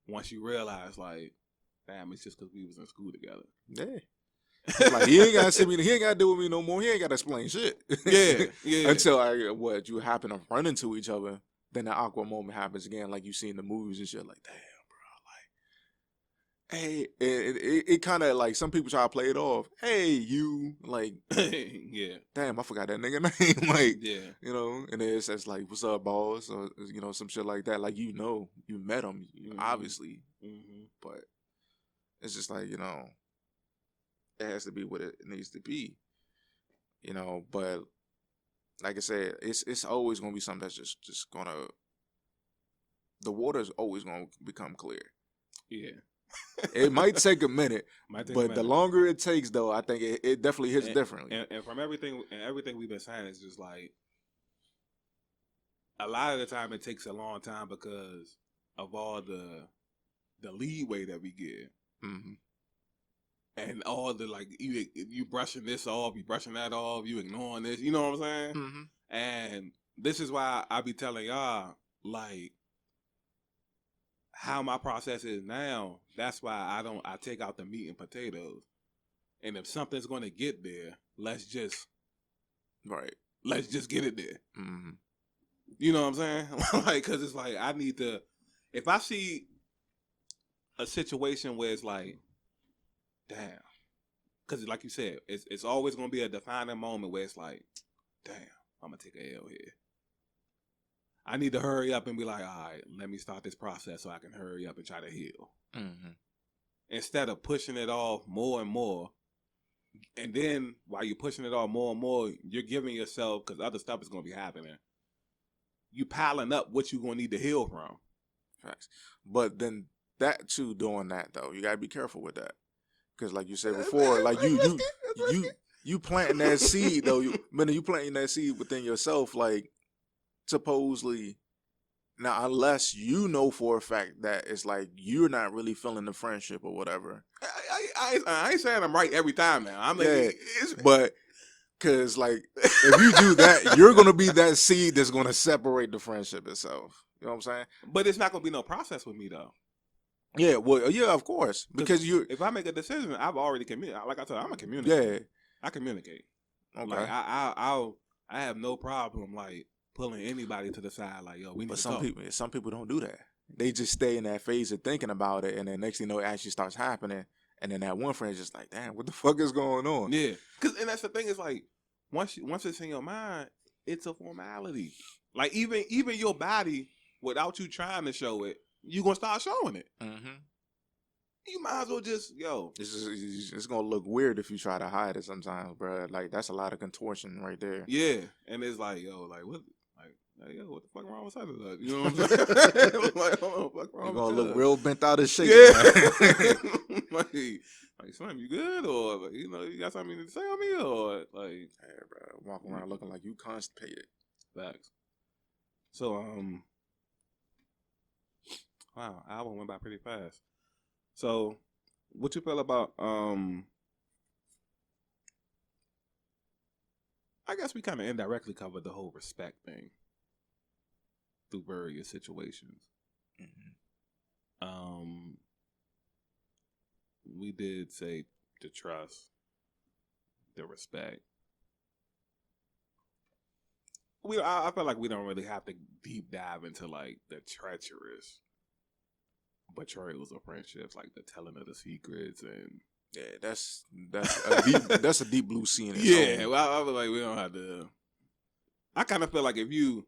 Speaker 1: once you realize, like, damn, it's just because we was in school together.
Speaker 2: Yeah. Like he ain't gotta see me. He ain't gotta deal with me no more. He ain't gotta explain shit.
Speaker 1: Yeah.
Speaker 2: Until you happen to run into each other, then the awkward moment happens again, like you see in the movies and shit. Like, damn, bro. Like, hey, it kind of like some people try to play it off. Hey, you, like,
Speaker 1: yeah.
Speaker 2: Damn, I forgot that nigga name. Like,
Speaker 1: yeah.
Speaker 2: And it's like, what's up, boss, or some shit like that. Like, you met him, obviously, but it's just like it has to be what it needs to be, but like I said, it's always gonna be something that's just gonna, the water's always gonna become clear.
Speaker 1: Yeah.
Speaker 2: It might take a minute, but the longer it takes, though, I think it definitely hits differently.
Speaker 1: And from everything we've been saying, it's just like a lot of the time it takes a long time because of all the leeway that we get.
Speaker 2: Mm-hmm.
Speaker 1: And all the, like, you brushing this off, you brushing that off, you ignoring this, you know what I'm saying?
Speaker 2: Mm-hmm.
Speaker 1: And this is why I be telling y'all, like, how my process is now. That's why I take out the meat and potatoes. And if something's going to get there, let's just get it there.
Speaker 2: Mm-hmm.
Speaker 1: You know what I'm saying? Like, because it's like, I need to, if I see a situation where it's like, damn. Because like you said, it's always going to be a defining moment where it's like, damn, I'm going to take a L here. I need to hurry up and be like, all right, let me start this process so I can hurry up and try to heal.
Speaker 2: Mm-hmm.
Speaker 1: Instead of pushing it off more and more. And then while you're pushing it off more and more, you're giving yourself, because other stuff is going to be happening, you piling up what you're going to need to heal from.
Speaker 2: Facts. But then that too, doing that though, you got to be careful with that. Because like you said before, like you planting that seed though, you planting that seed within yourself, like supposedly. Now, unless you know for a fact that it's like you're not really feeling the friendship or whatever.
Speaker 1: I ain't saying I'm right every time now. I'm like,
Speaker 2: but because like if you do that, you're gonna be that seed that's gonna separate the friendship itself. You know what I'm saying?
Speaker 1: But it's not gonna be no process with me though.
Speaker 2: Yeah, well, yeah, of course. Because
Speaker 1: if I make a decision, I've already communicated. Like I said, I'm a communicator.
Speaker 2: Yeah,
Speaker 1: I communicate.
Speaker 2: Okay.
Speaker 1: Like I have no problem like pulling anybody to the side. Like, yo, we need to talk.
Speaker 2: But some people don't do that. They just stay in that phase of thinking about it, and then next thing you know, it actually starts happening, And then that one friend is just like, damn, what the fuck is going on?
Speaker 1: Yeah, and that's the thing is like once it's in your mind, it's a formality. Like even your body, without you trying to show it, you gonna start showing it.
Speaker 2: Mm-hmm.
Speaker 1: You might as well just
Speaker 2: It's gonna look weird if you try to hide it sometimes, bro. Like that's a lot of contortion right there.
Speaker 1: Yeah, and it's like like what, what the fuck wrong with something? Like, you know what I'm saying? Like, what the fuck wrong?
Speaker 2: You're gonna
Speaker 1: with
Speaker 2: look real bent out of shape.
Speaker 1: Yeah, like something you good or like, you got something to say on me or like,
Speaker 2: hey, bro, walking around looking like you constipated.
Speaker 1: Facts. So wow, album went by pretty fast. So, what you feel about I guess we kind of indirectly covered the whole respect thing through various situations. Mm-hmm. We did say the trust, the respect. I feel like we don't really have to deep dive into like the treacherous betrayals of friendships, like the telling of the secrets and
Speaker 2: that's a deep blue sea in its own.
Speaker 1: Well, I feel like we don't have to. I kind of feel like if you've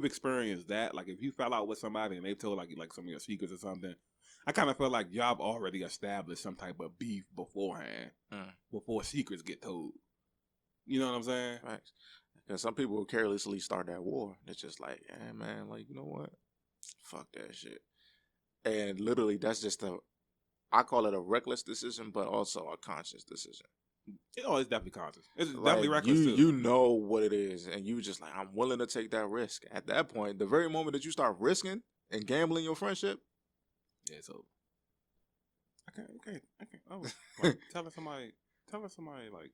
Speaker 1: experienced that, like if you fell out with somebody and they told like some of your secrets or something, I kind of feel like y'all have already established some type of beef beforehand, before secrets get told. You know what I'm saying?
Speaker 2: Right. Because some people will carelessly start that war. It's just like, hey man, like you know what? Fuck that shit. And literally, that's just I call it a reckless decision, but also a conscious decision.
Speaker 1: It's definitely conscious. It's
Speaker 2: like,
Speaker 1: definitely reckless too.
Speaker 2: You know what it is, and you just like, I'm willing to take that risk. At that point, the very moment that you start risking and gambling your friendship,
Speaker 1: yeah, it's over. I can't. I was like, telling somebody like,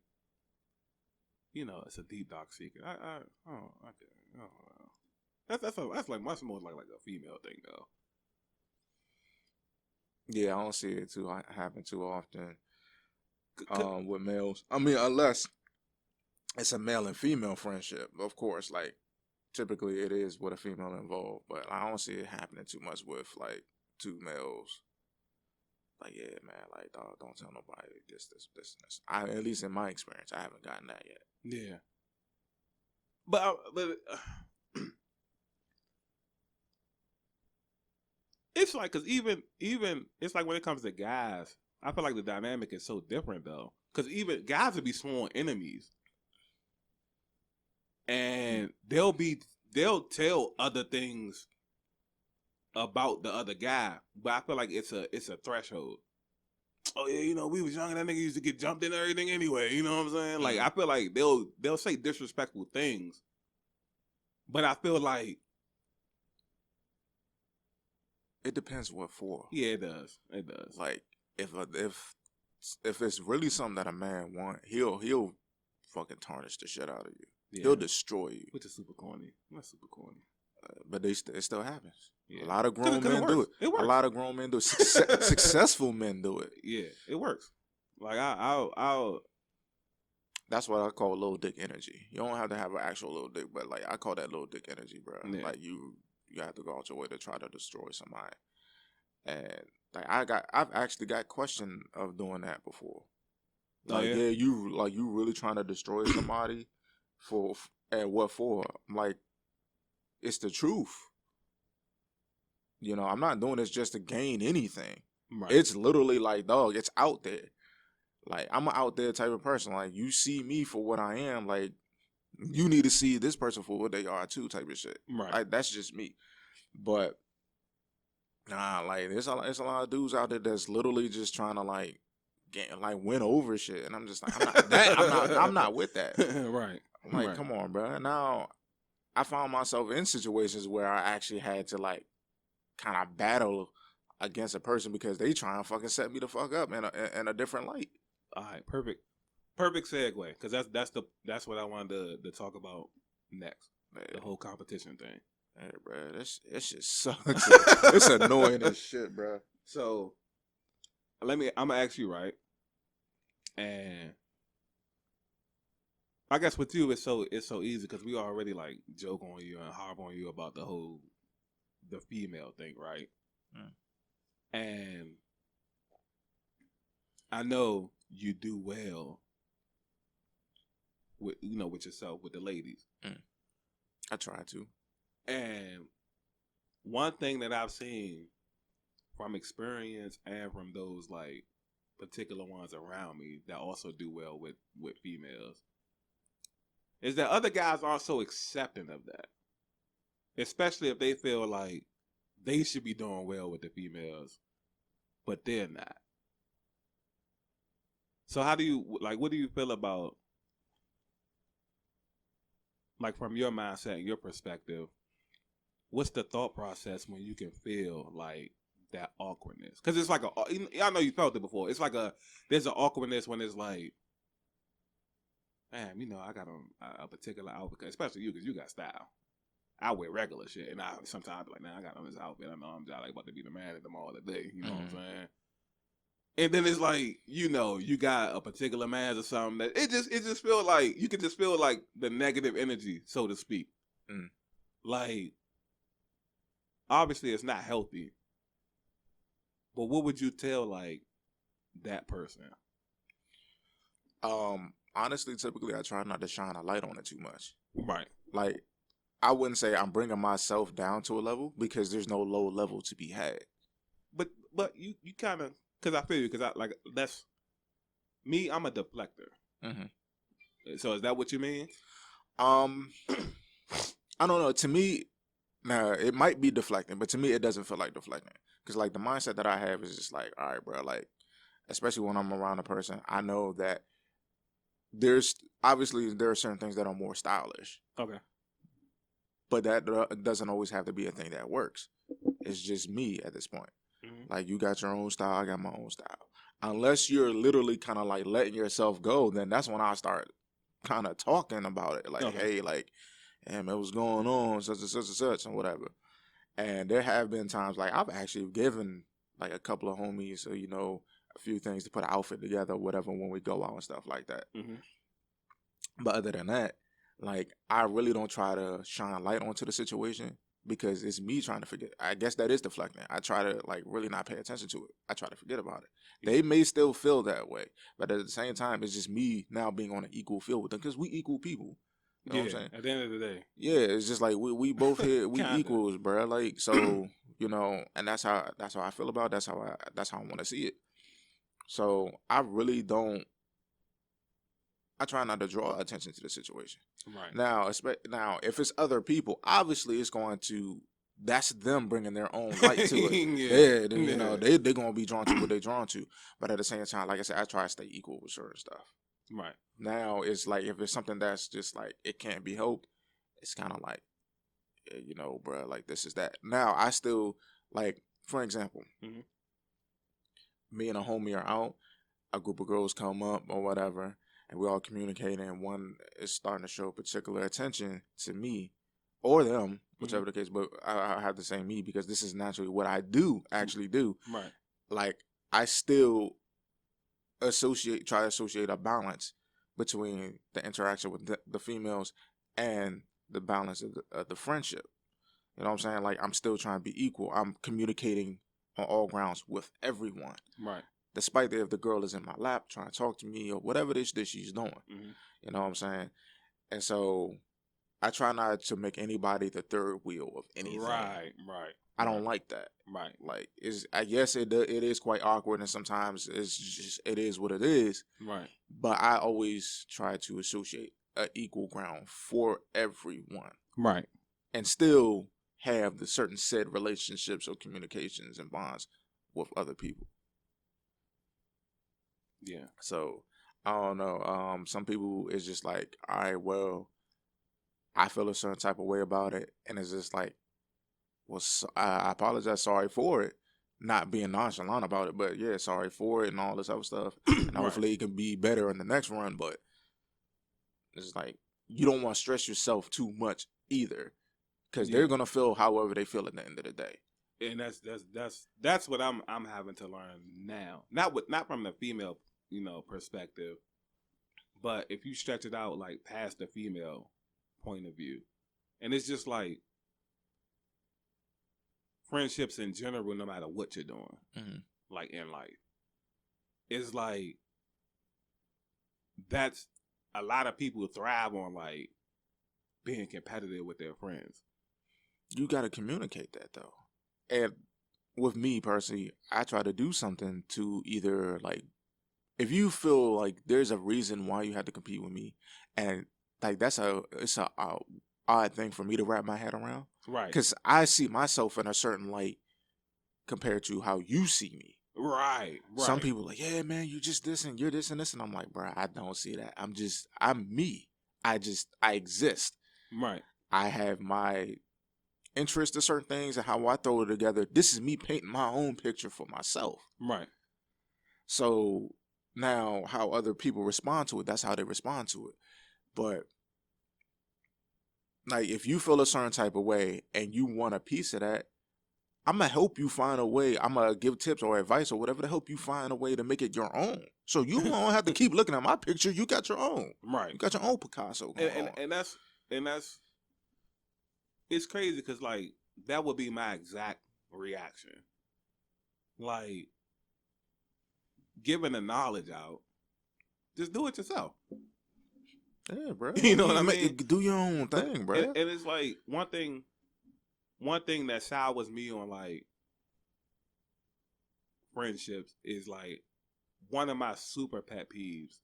Speaker 1: it's a deep dark secret. I don't know. That's like much more like a female thing though.
Speaker 2: Yeah, I don't see it happen too often with males. I mean, unless it's a male and female friendship, of course. Like typically, it is with a female involved, but I don't see it happening too much with like two males. Like, yeah, man, like dog, don't tell nobody this. At least in my experience, I haven't gotten that yet.
Speaker 1: Yeah, but it's like, cause even it's like when it comes to guys, I feel like the dynamic is so different though. Cause even guys will be sworn enemies, and they'll tell other things about the other guy, but I feel like it's a threshold. Oh yeah, we was young and that nigga used to get jumped in and everything anyway. You know what I'm saying? Like I feel like they'll say disrespectful things, but I feel like
Speaker 2: it depends what for.
Speaker 1: Yeah, it does. It does.
Speaker 2: Like if it's really something that a man want, he'll fucking tarnish the shit out of you. Yeah. He'll destroy you.
Speaker 1: Which is super corny. Not super corny.
Speaker 2: But it still happens.
Speaker 1: Yeah.
Speaker 2: A lot of grown men do it.
Speaker 1: It works.
Speaker 2: A lot of grown men do it. Successful men do it.
Speaker 1: Yeah, it works. Like I'll.
Speaker 2: That's what I call low dick energy. You don't have to have an actual little dick, but like I call that low dick energy, bro. Yeah. Like you have to go out your way to try to destroy somebody. And like I've actually got question of doing that before. Like you really trying to destroy somebody and what for? I'm like, it's the truth. I'm not doing this just to gain anything. Right. It's literally like, dog, it's out there. Like, I'm an out there type of person. Like, you see me for what I am. Like, you need to see this person for what they are too, type of shit. Right. Like, that's just me. But, nah, like, there's a lot of dudes out there that's literally just trying to, like, win over shit. And I'm just like, I'm not with that.
Speaker 1: Right.
Speaker 2: I'm like, come on, bro. Now, I found myself in situations where I actually had to, like, kind of battle against a person because they try and fucking set me the fuck up in a different light.
Speaker 1: All right, perfect segue, because that's what I wanted to talk about next. Man. The whole competition thing.
Speaker 2: Hey, bro, this shit sucks. It's annoying as shit, bro.
Speaker 1: So, I'm gonna ask you, right? And I guess with you, it's so easy because we already like joke on you and harp on you about the female thing, right? And I know you do well with with yourself, with the ladies.
Speaker 2: I try to.
Speaker 1: And one thing that I've seen from experience and from those like particular ones around me that also do well with females is that other guys aren't so accepting of that. Especially if they feel like they should be doing well with the females, but they're not. So how do you what do you feel about, like, from your mindset and your perspective, what's the thought process when you can feel like that awkwardness? Because it's like I know you felt it before. It's like there's an awkwardness when it's like, man, I got a particular outfit, especially you, because you got style. I wear regular shit, and I sometimes be like, man, I got on this outfit. I know I'm just like about to be the man at the mall today. You know what I'm saying? And then it's like, you got a particular man or something that it just feel like you can just feel like the negative energy, so to speak. Like, obviously it's not healthy. But what would you tell like that person?
Speaker 2: Honestly, typically I try not to shine a light on it too much.
Speaker 1: Right.
Speaker 2: Like, I wouldn't say I'm bringing myself down to a level, because there's no low level to be had.
Speaker 1: But you kind of, because I feel you, because that's me. I'm a deflector. So is that what you mean?
Speaker 2: I don't know. To me, now it might be deflecting, but to me it doesn't feel like deflecting, because like the mindset that I have is just like, all right, bro, like, especially when I'm around a person, I know that there are certain things that are more stylish.
Speaker 1: Okay.
Speaker 2: But that doesn't always have to be a thing that works. It's just me at this point. Like, you got your own style, I got my own style. Unless you're literally kind of like letting yourself go, then that's when I start kind of talking about it. Like, hey, like, damn, it was going on, such and such and such, and whatever. And there have been times, like, I've actually given like a couple of homies, a few things to put an outfit together or whatever when we go out and stuff like that. But other than that, like, I really don't try to shine light onto the situation, because it's me trying to forget. I guess that is deflecting. I try to like really not pay attention to it. I try to forget about it. They may still feel that way, but at the same time, it's just me now being on an equal field with them, because we equal people. You know what I'm saying?
Speaker 1: At the end of the day.
Speaker 2: Yeah, it's just like we both here, we equals, bro. Like, so, and that's how I feel about it. That's how I want to see it. So I really don't. I try not to draw attention to the situation.
Speaker 1: Right.
Speaker 2: Now, if it's other people, obviously it's going to. That's them bringing their own light to it. They're gonna be drawn to what they're drawn to. But at the same time, like I said, I try to stay equal with certain stuff.
Speaker 1: Right.
Speaker 2: Now it's like, if it's something that's just like it can't be helped, it's kind of like, bro, like, this is that. Now I still, like, for example, me and a homie are out, a group of girls come up or whatever, and we all communicating, and one is starting to show particular attention to me or them, whichever the case, but I have to say me, because this is naturally what I actually do.
Speaker 1: Right.
Speaker 2: Like, I still try to associate a balance between the interaction with the females and the balance of the friendship. You know what I'm saying? Like, I'm still trying to be equal. I'm communicating on all grounds with everyone.
Speaker 1: Right.
Speaker 2: Despite if the girl is in my lap trying to talk to me or whatever this she's doing. You know what I'm saying? And so I try not to make anybody the third wheel of anything.
Speaker 1: Right.
Speaker 2: I don't like that.
Speaker 1: Right.
Speaker 2: Like, I guess it is quite awkward, and sometimes it is what it is.
Speaker 1: Right.
Speaker 2: But I always try to associate an equal ground for everyone.
Speaker 1: Right.
Speaker 2: And still have the certain said relationships or communications and bonds with other people.
Speaker 1: Yeah.
Speaker 2: So I don't know. Some people, it's just like, all right, well, I feel a certain type of way about it, and it's just like, well, I apologize, sorry for it, not being nonchalant about it, but yeah, sorry for it and all this other stuff, and hopefully it can be better in the next run. But it's like, you don't want to stress yourself too much either, because they're gonna feel however they feel at the end of the day.
Speaker 1: And that's what I'm having to learn now. Not from the female, perspective, but if you stretch it out like past the female point of view, and it's just like friendships in general, no matter what you're doing, like in life, it's like that's a lot of people thrive on like being competitive with their friends.
Speaker 2: You got to communicate that though. And with me personally, I try to do something to either like, if you feel like there's a reason why you have to compete with me, and like it's a odd thing for me to wrap my head around,
Speaker 1: Right?
Speaker 2: Because I see myself in a certain light compared to how you see me.
Speaker 1: Right.
Speaker 2: Some people are like, yeah, man, you just this and you're this and this, and I'm like, bro, I don't see that. I'm me. I exist.
Speaker 1: Right.
Speaker 2: I have my interest in certain things and how I throw it together. This is me painting my own picture for myself.
Speaker 1: Right.
Speaker 2: So now how other people respond to it, that's how they respond to it. But like if you feel a certain type of way and you want a piece of that, I'm gonna help you find a way. I'm gonna give tips or advice or whatever to help you find a way to make it your own. So you don't have to keep looking at my picture. You got your own.
Speaker 1: Right.
Speaker 2: You got your own Picasso going on.
Speaker 1: And that's it's crazy because like that would be my exact reaction. Like giving the knowledge out, just do it yourself.
Speaker 2: Yeah, bro.
Speaker 1: You know what I mean?
Speaker 2: Do your own thing, bro.
Speaker 1: And it's like one thing that sours me on like friendships is like one of my super pet peeves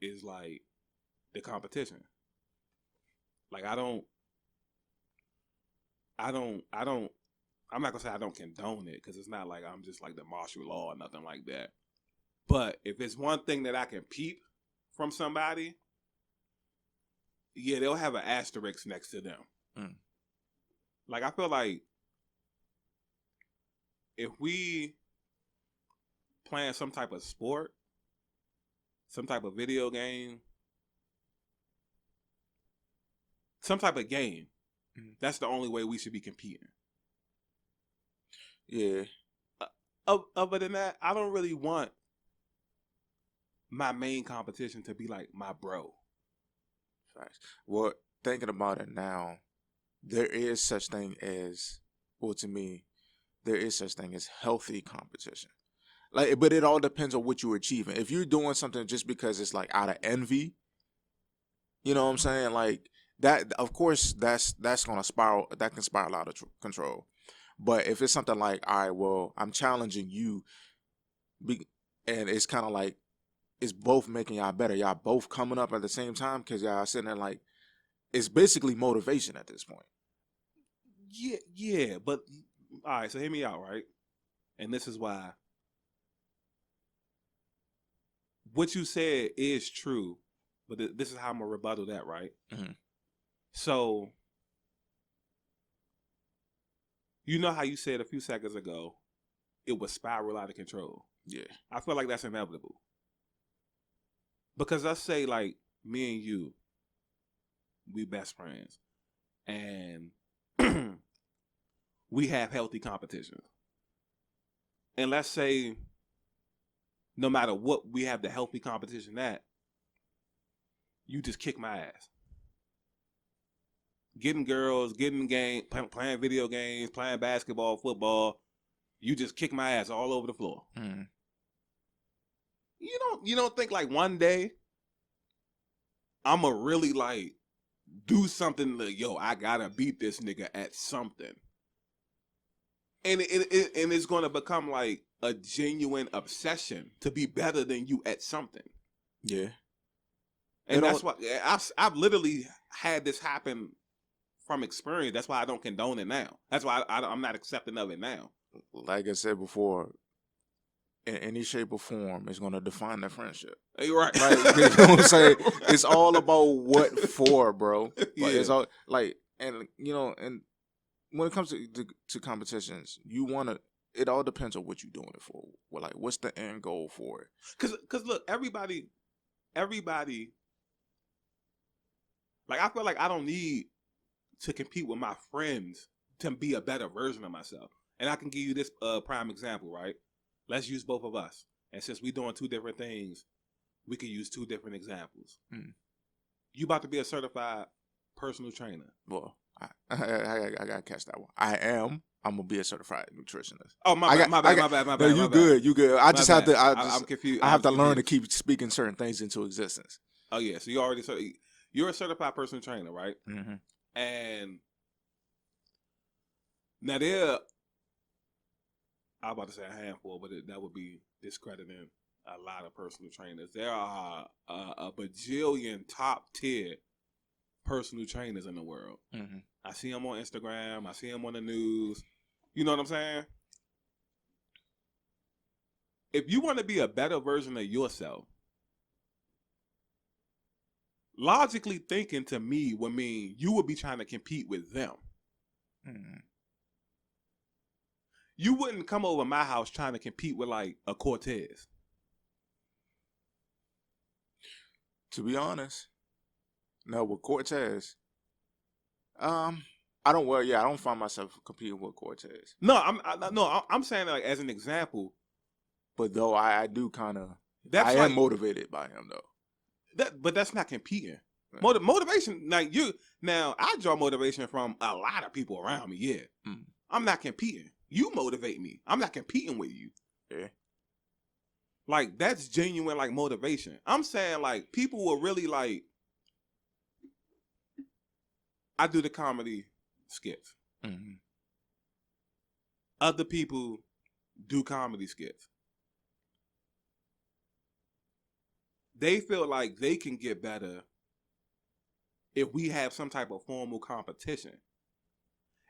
Speaker 1: is like the competition. Like I'm not gonna say I don't condone it because it's not like I'm just like the martial law or nothing like that. But if it's one thing that I can peep from somebody, yeah, they'll have an asterisk next to them.
Speaker 2: Mm.
Speaker 1: Like I feel like if we playing some type of sport, some type of video game, some type of game, that's the only way we should be competing.
Speaker 2: Yeah.
Speaker 1: Other than that, I don't really want my main competition to be like my bro.
Speaker 2: Facts. Well, thinking about it now, there is such thing as, well, to me, there is such thing as healthy competition. Like, but it all depends on what you're achieving. If you're doing something just because it's like out of envy, you know what I'm saying? Like that, of course, that's gonna spiral. That can spiral out of control. But if it's something like, all right, well, I'm challenging you, and it's kind of like it's both making y'all better. Y'all both coming up at the same time because y'all sitting there like it's basically motivation at this point.
Speaker 1: Yeah, but all right. So hear me out, right? And this is why what you said is true, but this is how I'm gonna rebuttal that, right?
Speaker 2: Mm-hmm.
Speaker 1: So you know how you said a few seconds ago, it would spiral out of control.
Speaker 2: Yeah,
Speaker 1: I feel like that's inevitable. Because let's say like me and you, we best friends, and we have healthy competition. And let's say no matter what we have the healthy competition at, you just kick my ass. Getting girls, getting game, playing video games, playing basketball, football, you just kick my ass all over the floor.
Speaker 2: Mm.
Speaker 1: You don't think like one day I'ma really like do something like, yo, I gotta beat this nigga at something. And it's gonna become like a genuine obsession to be better than you at something.
Speaker 2: Yeah.
Speaker 1: And that's why I've literally had this happen from experience. That's why I don't condone it now. That's why I'm not accepting of it now.
Speaker 2: Like I said before, in any shape or form, it's going to define the friendship.
Speaker 1: You're right.
Speaker 2: Like, you know what I'm saying? It's all about what for, bro. Like,
Speaker 1: yeah.
Speaker 2: It's all like, and you know, and when it comes to competitions, it all depends on what you're doing it for. Well, like, what's the end goal for it?
Speaker 1: Cause look, everybody, like I feel like I don't need to compete with my friends to be a better version of myself. And I can give you this prime example, right? Let's use both of us. And since we're doing two different things, we can use two different examples. Mm. You about to be a certified personal trainer.
Speaker 2: Well, I gotta catch that one. I am. I'm gonna be a certified nutritionist.
Speaker 1: Oh, my bad.
Speaker 2: No, you good. You good. I just have to.
Speaker 1: I'm confused.
Speaker 2: I have to learn to keep speaking certain things into existence.
Speaker 1: Oh yeah, so you're a certified personal trainer, right? Mm-hmm. And now I'm about to say a handful, but that would be discrediting a lot of personal trainers. There are a bajillion top tier personal trainers in the world. Mm-hmm. I see them on Instagram. I see them on the news. You know what I'm saying? If you want to be a better version of yourself, logically thinking to me would mean you would be trying to compete with them. Mm-hmm. You wouldn't come over my house trying to compete with like a Cortez.
Speaker 2: To be honest, no, with Cortez, I don't find myself competing with Cortez.
Speaker 1: No, I'm saying like as an example.
Speaker 2: But though I do kind of, I am motivated by him though.
Speaker 1: But that's not competing. Motivation, now I draw motivation from a lot of people around me. Yeah, I'm not competing. You motivate me. I'm not competing with you. Yeah. Like that's genuine like motivation. I'm saying like people will really like. I do the comedy skits. Mm-hmm. Other people do comedy skits. They feel like they can get better if we have some type of formal competition.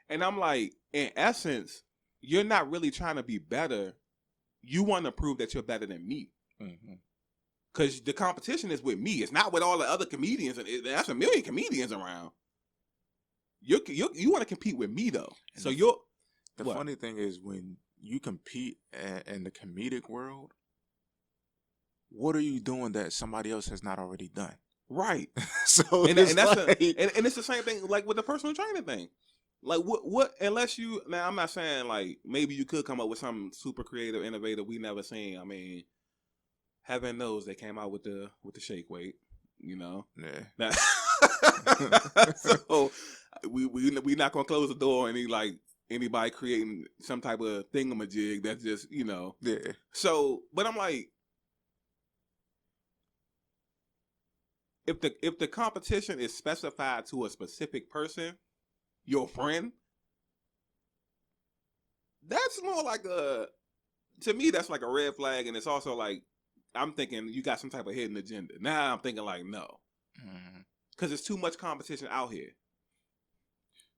Speaker 1: And I'm like, in essence, you're not really trying to be better. You want to prove that you're better than me. Because the competition is with me. It's not with all the other comedians. And that's a million comedians around. You want to compete with me, though. And so
Speaker 2: the funny thing is when you compete in the comedic world, what are you doing that somebody else has not already done?
Speaker 1: Right.
Speaker 2: So
Speaker 1: and it's the same thing like with the personal trainer thing. Like what unless you now I'm not saying like maybe you could come up with something super creative, innovative we never seen. I mean, heaven knows they came out with the shake weight, you know. Yeah. So we not gonna close the door on anybody creating some type of thingamajig that's just, you know.
Speaker 2: Yeah.
Speaker 1: So but I'm like, if the competition is specified to a specific person, your friend, that's more like to me that's like a red flag, and it's also like I'm thinking you got some type of hidden agenda. Now I'm thinking like no, because there's too much competition out here.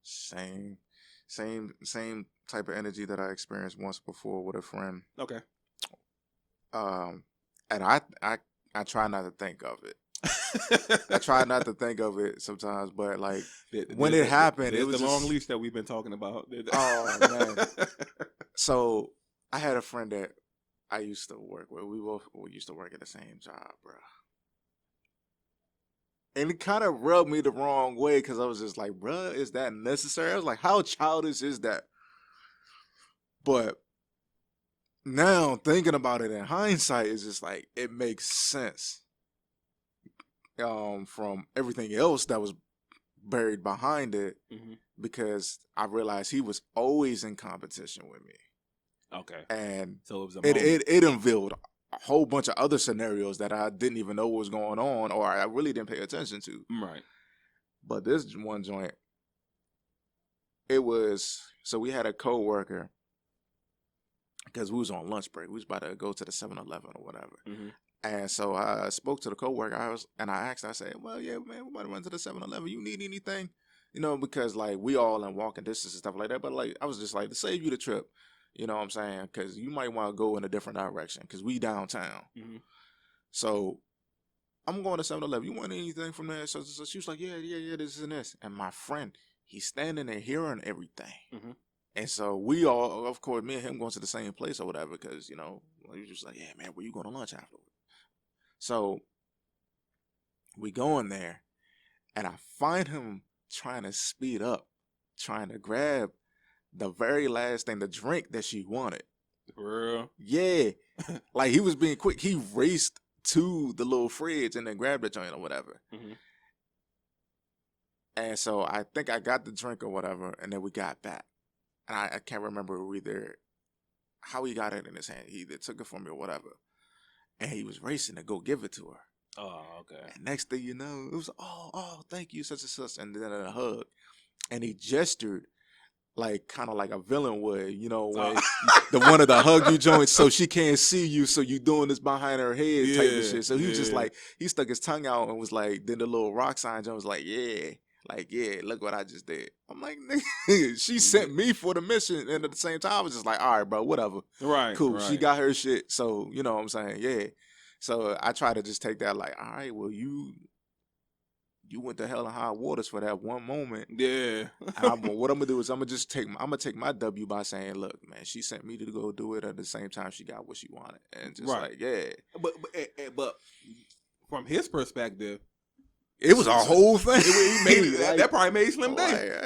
Speaker 2: Same type of energy that I experienced once before with a friend.
Speaker 1: Okay.
Speaker 2: And I try not to think of it. I try not to think of it sometimes, but like when it happened, it was
Speaker 1: the long leash that we've been talking about.
Speaker 2: Oh man! So I had a friend that I used to work with. We used to work at the same job, bro. And it kind of rubbed me the wrong way because I was just like, bro, is that necessary? I was like, how childish is that? But now thinking about it in hindsight, it's just like it makes sense. From everything else that was buried behind it, because I realized he was always in competition with me.
Speaker 1: Okay.
Speaker 2: And
Speaker 1: so
Speaker 2: it unveiled a whole bunch of other scenarios that I didn't even know what was going on, or I really didn't pay attention to.
Speaker 1: Right.
Speaker 2: But this one joint, so we had a coworker, because we was on lunch break. We was about to go to the 7-Eleven or whatever. And so I spoke to the coworker. I asked, I said, well, yeah, man, we about to run to the 7-Eleven. You need anything? You know, because like we all in walking distance and stuff like that. But like I was just like, to save you the trip, you know what I'm saying? Because you might want to go in a different direction because we downtown. So I'm going to 7-Eleven. You want anything from there? So she was like, yeah, this and this. And my friend, he's standing there hearing everything. And so we all, of course, me and him going to the same place or whatever because, you know, he was just like, yeah, man, where you going to lunch afterwards? So we go in there, and I find him trying to speed up, trying to grab the very last thing, the drink that she wanted.
Speaker 1: For real?
Speaker 2: Yeah. Like, he was being quick. He raced to the little fridge and then grabbed the joint or whatever. And so I think I got the drink or whatever, and then we got back. and I can't remember either how he got it in his hand. He either took it from me or whatever, and he was racing to go give it to her.
Speaker 1: Oh, okay.
Speaker 2: And next thing you know, it was thank you, such and such, and then a hug, and he gestured like kind of like a villain would, you know, when the one of the hug you joints so she can't see you, so you doing this behind her head type of shit. So he was just like, he stuck his tongue out and was like, then the little rock sign joint was like, yeah, look what I just did. I'm like, nigga, she sent me for the mission, and at the same time, I was just like, all right, bro, whatever,
Speaker 1: right,
Speaker 2: cool.
Speaker 1: Right.
Speaker 2: She got her shit, so you know what I'm saying, yeah. So I try to just take that like, all right, well, you went to hell and high waters for that one moment.
Speaker 1: Yeah.
Speaker 2: And what I'm gonna do is I'm gonna take my W by saying, look, man, she sent me to go do it. At the same time, she got what she wanted, and just
Speaker 1: right.
Speaker 2: like, yeah.
Speaker 1: But from his perspective,
Speaker 2: it was a whole thing.
Speaker 1: That probably made Slim day.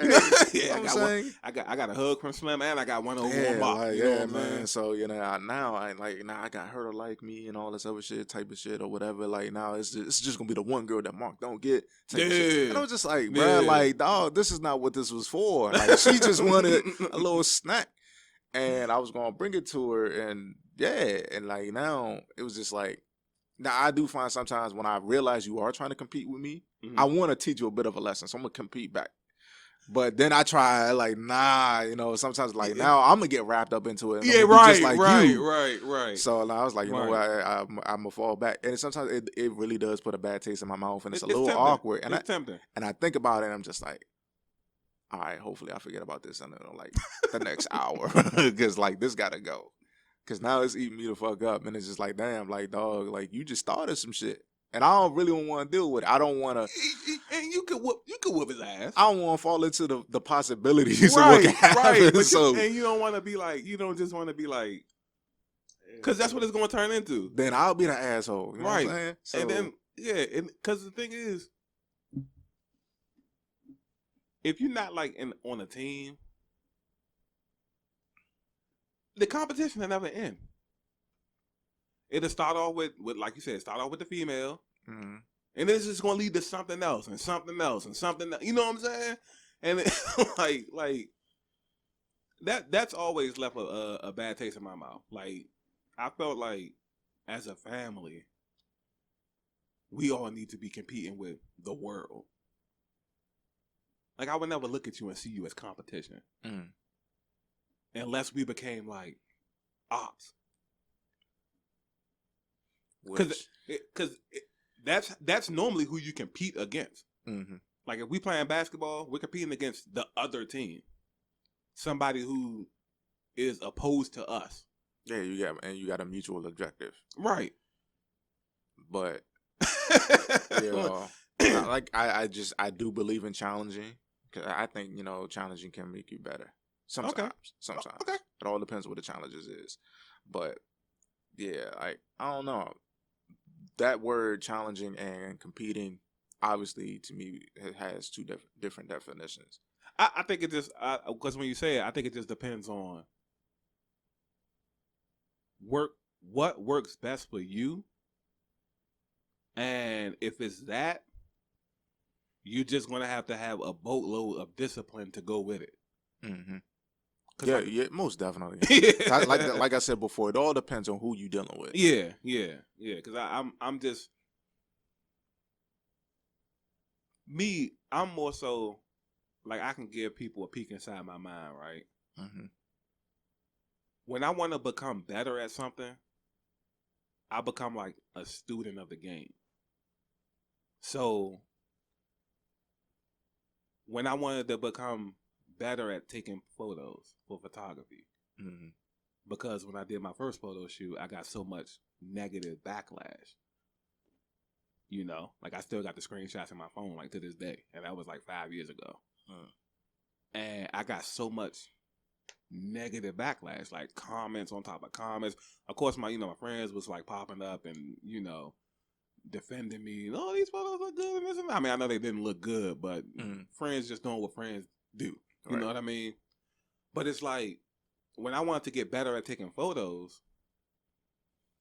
Speaker 1: I got a hug from Slim, and I got one over on Mark.
Speaker 2: Like,
Speaker 1: you know what
Speaker 2: man. So now I got her to like me and all this other shit, type of shit or whatever. Like now it's just gonna be the one girl that Mark don't get. Type of shit. And I was just like, bro, like, dog, this is not what this was for. Like she just wanted a little snack, and I was gonna bring it to her, and and like now it was just like. Now, I do find sometimes when I realize you are trying to compete with me, I want to teach you a bit of a lesson. So I'm going to compete back. But then I try, like, nah, sometimes, like, now I'm going to get wrapped up into it. And
Speaker 1: right,
Speaker 2: just like
Speaker 1: right.
Speaker 2: So I was like, you know what, I'm going to fall back. And sometimes it really does put a bad taste in my mouth, and it's a little
Speaker 1: tempting.
Speaker 2: awkward. And
Speaker 1: it's tempting.
Speaker 2: And I think about it, and I'm just like, all right, hopefully I forget about this in, like, the next hour. Because, like, this got to go. Because now it's eating me the fuck up. And it's just like, damn, like, dog, like, you just started some shit. And I don't really want to deal with it. I don't want to.
Speaker 1: And you could whoop his ass.
Speaker 2: I don't want to fall into the possibilities of what can happen.
Speaker 1: Right. And you don't want to be like, you don't just want to be like, because that's what it's going to turn into.
Speaker 2: Then I'll be the asshole. You know
Speaker 1: right.
Speaker 2: what I'm saying? So,
Speaker 1: and then, because the thing is, if you're not like on a team, the competition will never end. It'll start off with like you said, with the female, and then it's just gonna lead to something else and something else and something else. You know what I'm saying? And it, like that's always left a bad taste in my mouth. Like I felt like as a family, we all need to be competing with the world. Like I would never look at you and see you as competition. Unless we became like ops, because that's normally who you compete against. Like if we playing basketball, we're competing against the other team, somebody who is opposed to us.
Speaker 2: Yeah, you got a mutual objective,
Speaker 1: right?
Speaker 2: But I do believe in challenging, because I think challenging can make you better. Sometimes.
Speaker 1: Okay.
Speaker 2: It all depends what the challenges is. But yeah, I don't know. That word challenging and competing, obviously, to me, it has two different definitions.
Speaker 1: I think it just because when you say it, I think it just depends on what works best for you, and if it's that, you're just gonna have to have a boatload of discipline to go with it.
Speaker 2: Yeah, most definitely. Like I said before, it all depends on who you dealing with.
Speaker 1: Yeah. Because I'm just me. I'm more so like I can give people a peek inside my mind, right? When I want to become better at something, I become like a student of the game. So when I wanted to become better at taking photos for photography, because when I did my first photo shoot, I got so much negative backlash. Like I still got the screenshots in my phone, like to this day, and that was like 5 years ago. And I got so much negative backlash, like comments on top of comments. Of course, my friends was like popping up and defending me. Oh, these photos look good and this and that. I mean, I know they didn't look good, but friends just doing what friends do. You know what I mean? But it's like, when I wanted to get better at taking photos,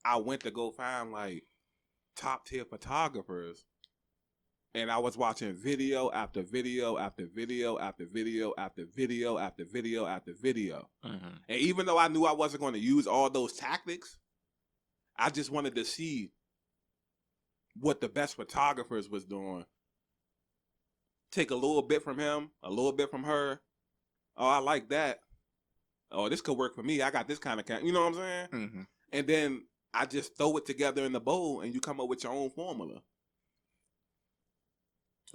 Speaker 1: I went to go find like top tier photographers And I was watching video after video after video after video after video after video after video. Mm-hmm. And even though I knew I wasn't going to use all those tactics, I just wanted to see what the best photographers was doing. Take a little bit from him, a little bit from her. Oh, I like that. Oh, this could work for me. I got this kind of camera. You know what I'm saying? Mm-hmm. And then I just throw it together in the bowl and you come up with your own formula.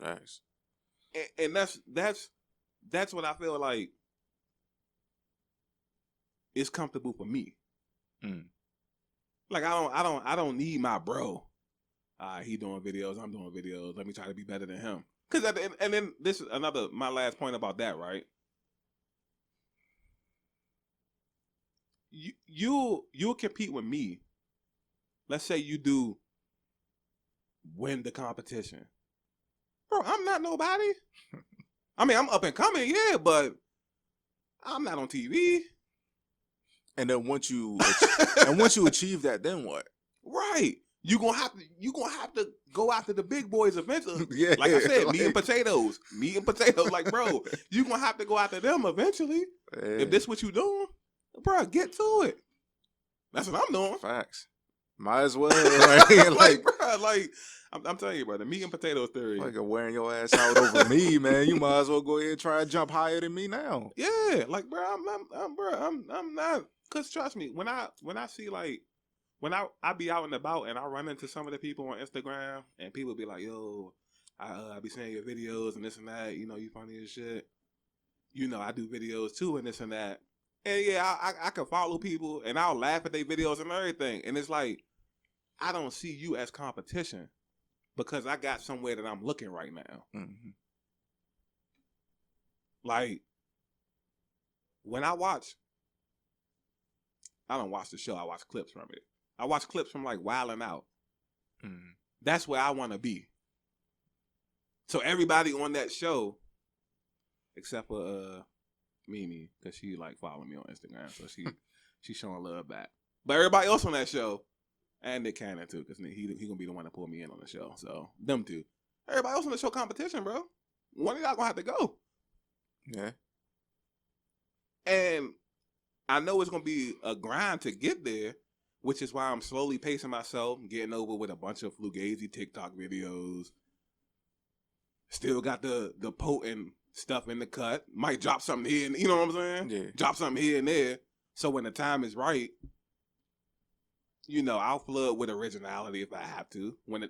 Speaker 2: Nice.
Speaker 1: And that's what I feel like is comfortable for me. Mm. Like I don't need my bro. He doing videos, I'm doing videos. Let me try to be better than him. Cause and then this is my last point about that, right? You'll compete with me. Let's say you do win the competition. Bro, I'm not nobody. I mean, I'm up and coming, yeah, but I'm not on TV.
Speaker 2: And then once you achieve that, then what?
Speaker 1: Right. You gonna have to go after the big boys eventually. Yeah. Like I said, meat and potatoes. Like, bro, you gonna have to go after them eventually. Yeah. If this what you doing, bro, get to it. That's what I'm doing.
Speaker 2: Facts. Might as well. Like,
Speaker 1: bro, like I'm telling you, bro, the meat and potatoes theory.
Speaker 2: Like wearing your ass out over me, man. You might as well go ahead and try to jump higher than me now.
Speaker 1: Yeah, like, bro, I'm not. Cause trust me, when I see like when I be out and about and I run into some of the people on Instagram and people be like, yo, I be seeing your videos and this and that. You know, you funny as shit. You know, I do videos too and this and that. And yeah, I can follow people and I'll laugh at their videos and everything. And it's like, I don't see you as competition because I got somewhere that I'm looking right now. Mm-hmm. Like, when I don't watch the show, I watch clips from it. I watch clips from like Wildin' Out. Mm-hmm. That's where I want to be. So everybody on that show, except for Mimi, because she like following me on Instagram, so she's showing love back. But everybody else on that show, and Nick Cannon too, because he gonna be the one to pull me in on the show. So them two, everybody else on the show competition, bro. One of y'all gonna have to go.
Speaker 2: Yeah.
Speaker 1: And I know it's gonna be a grind to get there, which is why I'm slowly pacing myself, getting over with a bunch of Fugazi TikTok videos. Still got the potent stuff in the cut. Might drop something here, and you know what I'm saying?
Speaker 2: Yeah.
Speaker 1: Drop something here and there. So when the time is right, you know, I'll flood with originality if I have to. When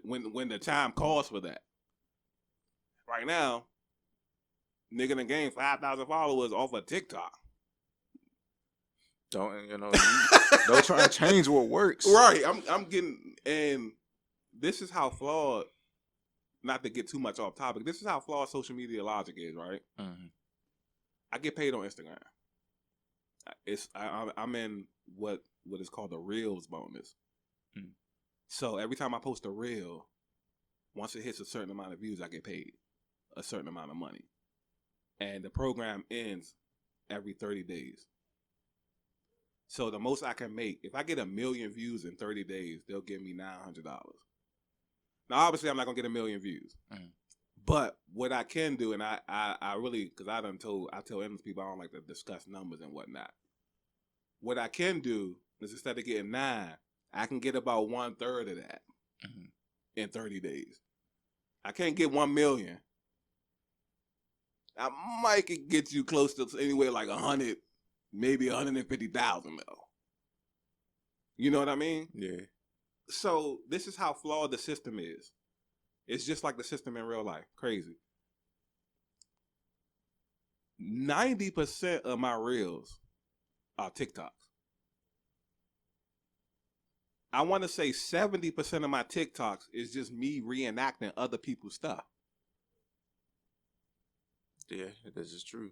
Speaker 1: the time calls for that. Right now, nigga done gained 5,000 followers off of TikTok.
Speaker 2: Don't try to change what works.
Speaker 1: Right. I'm getting, and this is how flawed. Not to get too much off topic, this is how flawed social media logic is, right? Mm-hmm. I get paid on Instagram. I'm in what is called a Reels bonus. Mm. So every time I post a Reel, once it hits a certain amount of views, I get paid a certain amount of money. And the program ends every 30 days. So the most I can make, if I get 1 million views in 30 days, they'll give me $900. Now, obviously, I'm not going to get 1 million views. Mm. But what I can do, and I really, because I tell endless people I don't like to discuss numbers and whatnot. What I can do is instead of getting 9, I can get about 1/3 of that in 30 days. I can't get 1 million. I might get you close to anywhere like 100, maybe 150,000 though. You know what I mean?
Speaker 2: Yeah.
Speaker 1: So this is how flawed the system is. It's just like the system in real life. Crazy. 90% of my reels are TikToks. I want to say 70% of my TikToks is just me reenacting other people's stuff.
Speaker 2: Yeah, this is true.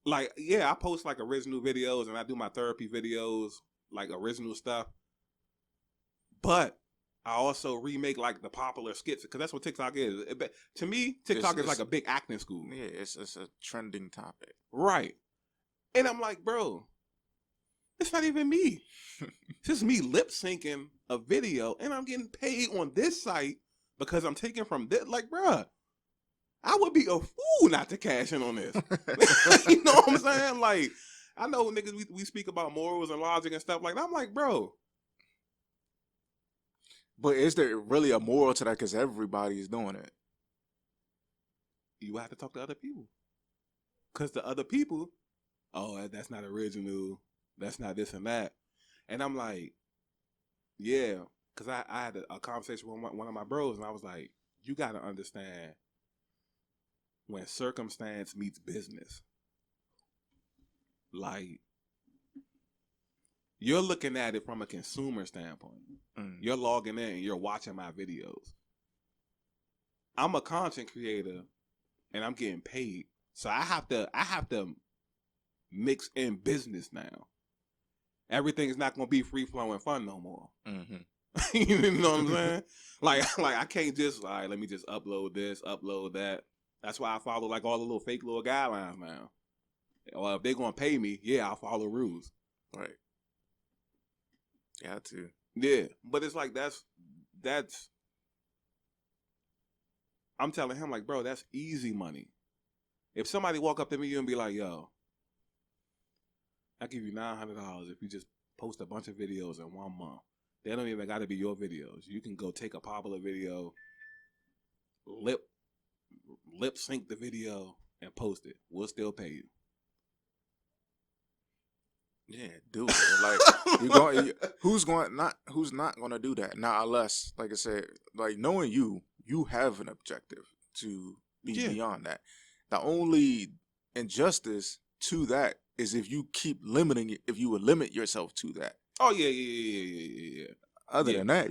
Speaker 1: Like, yeah, I post like original videos and I do my therapy videos, like original stuff. But I also remake like the popular skits because that's what TikTok is. To me, TikTok is like a big acting school.
Speaker 2: Yeah, it's a trending topic.
Speaker 1: Right. And I'm like, bro, it's not even me. It's just me lip syncing a video and I'm getting paid on this site because I'm taking from this. Like, bruh, I would be a fool not to cash in on this. You know what I'm saying? Like, I know niggas, we speak about morals and logic and stuff like that. I'm like, bro.
Speaker 2: But is there really a moral to that? Because everybody is doing it.
Speaker 1: You have to talk to other people. Because the other people, oh, that's not original. That's not this and that. And I'm like, yeah. Because I had a conversation with one of my bros, and I was like, you got to understand when circumstance meets business. Like, you're looking at it from a consumer standpoint. You're logging in and you're watching my videos. I'm a content creator and I'm getting paid. So I have to mix in business now. Everything's not gonna be free flowing fun no more. Mm-hmm. You know what I'm saying? like I can't just let me just upload this, upload that. That's why I follow like all the little fake little guidelines now. Or if they're gonna pay me, yeah, I'll follow rules.
Speaker 2: Right. Yeah, too.
Speaker 1: Yeah, but it's like that's. I'm telling him like, bro, that's easy money. If somebody walk up to me and be like, yo, I give you $900 if you just post a bunch of videos in 1 month. They don't even got to be your videos. You can go take a popular video, lip sync the video, and post it. We'll still pay you.
Speaker 2: Yeah, dude. Like who's not gonna do that? Now, unless, like I said, like knowing you have an objective to be beyond that. The only injustice to that is if you keep limiting it, if you would limit yourself to that.
Speaker 1: Oh yeah.
Speaker 2: Other than that,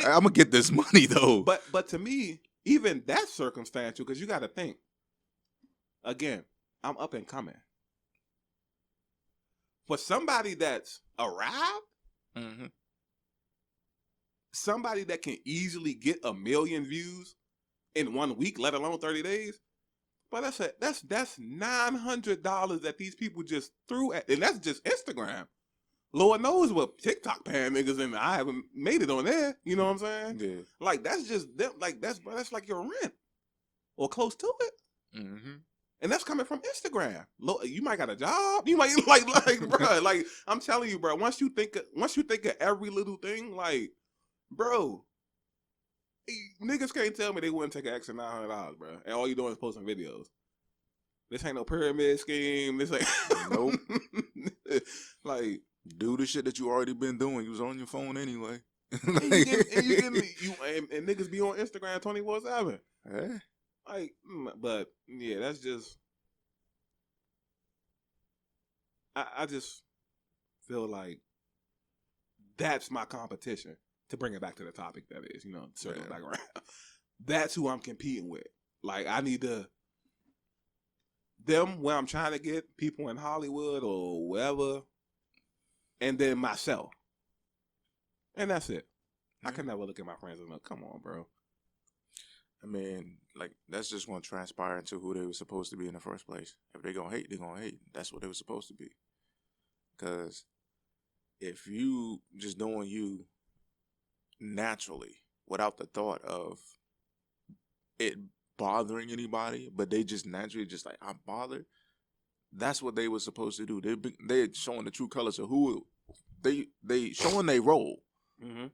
Speaker 2: I'm gonna get this money though.
Speaker 1: But to me, even that's circumstantial because you got to think. Again, I'm up and coming. For somebody that's arrived, mm-hmm. somebody that can easily get 1 million views in 1 week, let alone 30 days, but that's $900 that these people just threw at, and that's just Instagram. Lord knows what TikTok paying niggas, and I haven't made it on there. You know what I'm saying? Yeah. Like that's just them. Like that's like your rent or close to it. Mm-hmm. And that's coming from Instagram. You might got a job. You might like, bro. Like I'm telling you, bro. Once you think of every little thing, like, bro, niggas can't tell me they wouldn't take an extra $900, bro. And all you doing is posting videos. This ain't no pyramid scheme. This ain't
Speaker 2: nope.
Speaker 1: Like,
Speaker 2: do the shit that you already been doing. You was on your phone anyway.
Speaker 1: and niggas be on Instagram 24/7.
Speaker 2: Yeah.
Speaker 1: Like, but yeah, that's just. I just feel like that's my competition. To bring it back to the topic, that is, circle back around. That's who I'm competing with. Like, I need them where I'm trying to get people in Hollywood or wherever, and then myself, and that's it. I can never look at my friends and go, "Come on, bro."
Speaker 2: I mean, like, that's just going to transpire into who they were supposed to be in the first place. If they're going to hate, they're going to hate. That's what they were supposed to be. Because if you just doing you naturally without the thought of it bothering anybody, but they just naturally just like, I'm bothered, that's what they were supposed to do. They're showing the true colors of who they showing their role. Mm-hmm.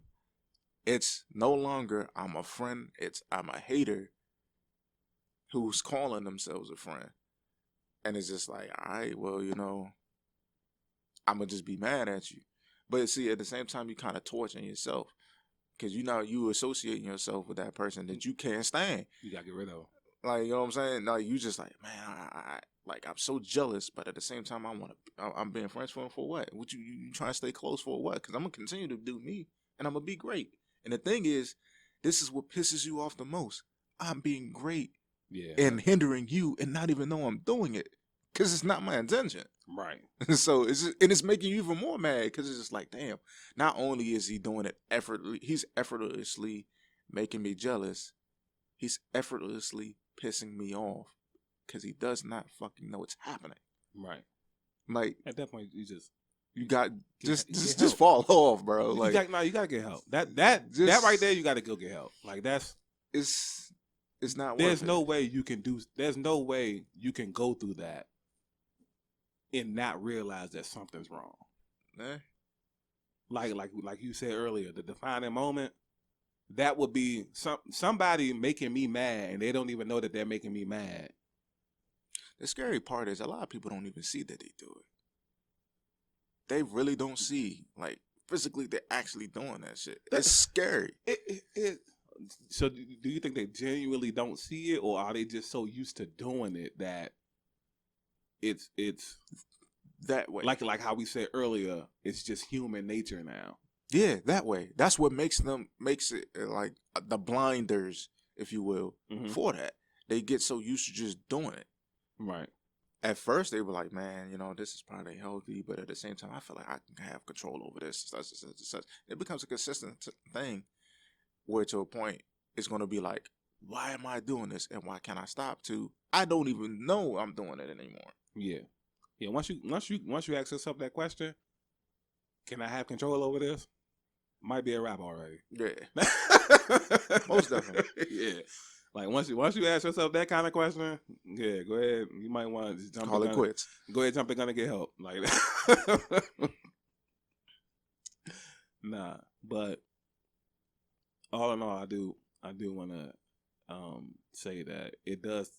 Speaker 2: It's no longer I'm a friend. It's I'm a hater who's calling themselves a friend. And it's just like, all right, well, I'm going to just be mad at you. But see, at the same time, you kind of torching yourself. Because you associating yourself with that person that you can't stand.
Speaker 1: You got to get rid of.
Speaker 2: Like, you know what I'm saying? Like, you just like, man, I'm so jealous. But at the same time, I'm being friends with him for what? What you trying to stay close for what? Because I'm going to continue to do me. And I'm going to be great. And the thing is, this is what pisses you off the most. I'm being great and hindering you and not even know I'm doing it because it's not my intention.
Speaker 1: Right.
Speaker 2: So it's making you even more mad because it's just like, damn, not only is he doing it he's effortlessly making me jealous. He's effortlessly pissing me off because he does not fucking know it's happening.
Speaker 1: Right.
Speaker 2: Like,
Speaker 1: at that point, you
Speaker 2: got just fall off, bro. Like,
Speaker 1: you gotta get help. That right there, you gotta go get help. Like, that's
Speaker 2: it's not
Speaker 1: There's
Speaker 2: worth it.
Speaker 1: no way you can do. There's no way you can go through that and not realize that something's wrong.
Speaker 2: Eh?
Speaker 1: Like you said earlier, the defining moment. That would be somebody making me mad, and they don't even know that they're making me mad.
Speaker 2: The scary part is a lot of people don't even see that they do it. They really don't see, like, physically they're actually doing that shit. It's scary.
Speaker 1: So do you think they genuinely don't see it, or are they just so used to doing it that it's
Speaker 2: that way?
Speaker 1: Like how we said earlier, it's just human nature now.
Speaker 2: Yeah, that way. That's what makes it like the blinders, if you will, for that. They get so used to just doing it.
Speaker 1: Right.
Speaker 2: At first, they were like, man, this is probably healthy, but at the same time, I feel like I can have control over this. It becomes a consistent thing where to a point, it's going to be like, why am I doing this? And why can't I stop to? I don't even know I'm doing it anymore.
Speaker 1: Yeah. Yeah. Once you ask yourself that question, can I have control over this? Might be a wrap already.
Speaker 2: Yeah. Most definitely.
Speaker 1: Yeah. Like once you ask yourself that kind of question, yeah, go ahead. You might want to just jump.
Speaker 2: Call it quits.
Speaker 1: Go ahead, jump in, gonna get help. Like, nah. But all in all, I do want to say that it does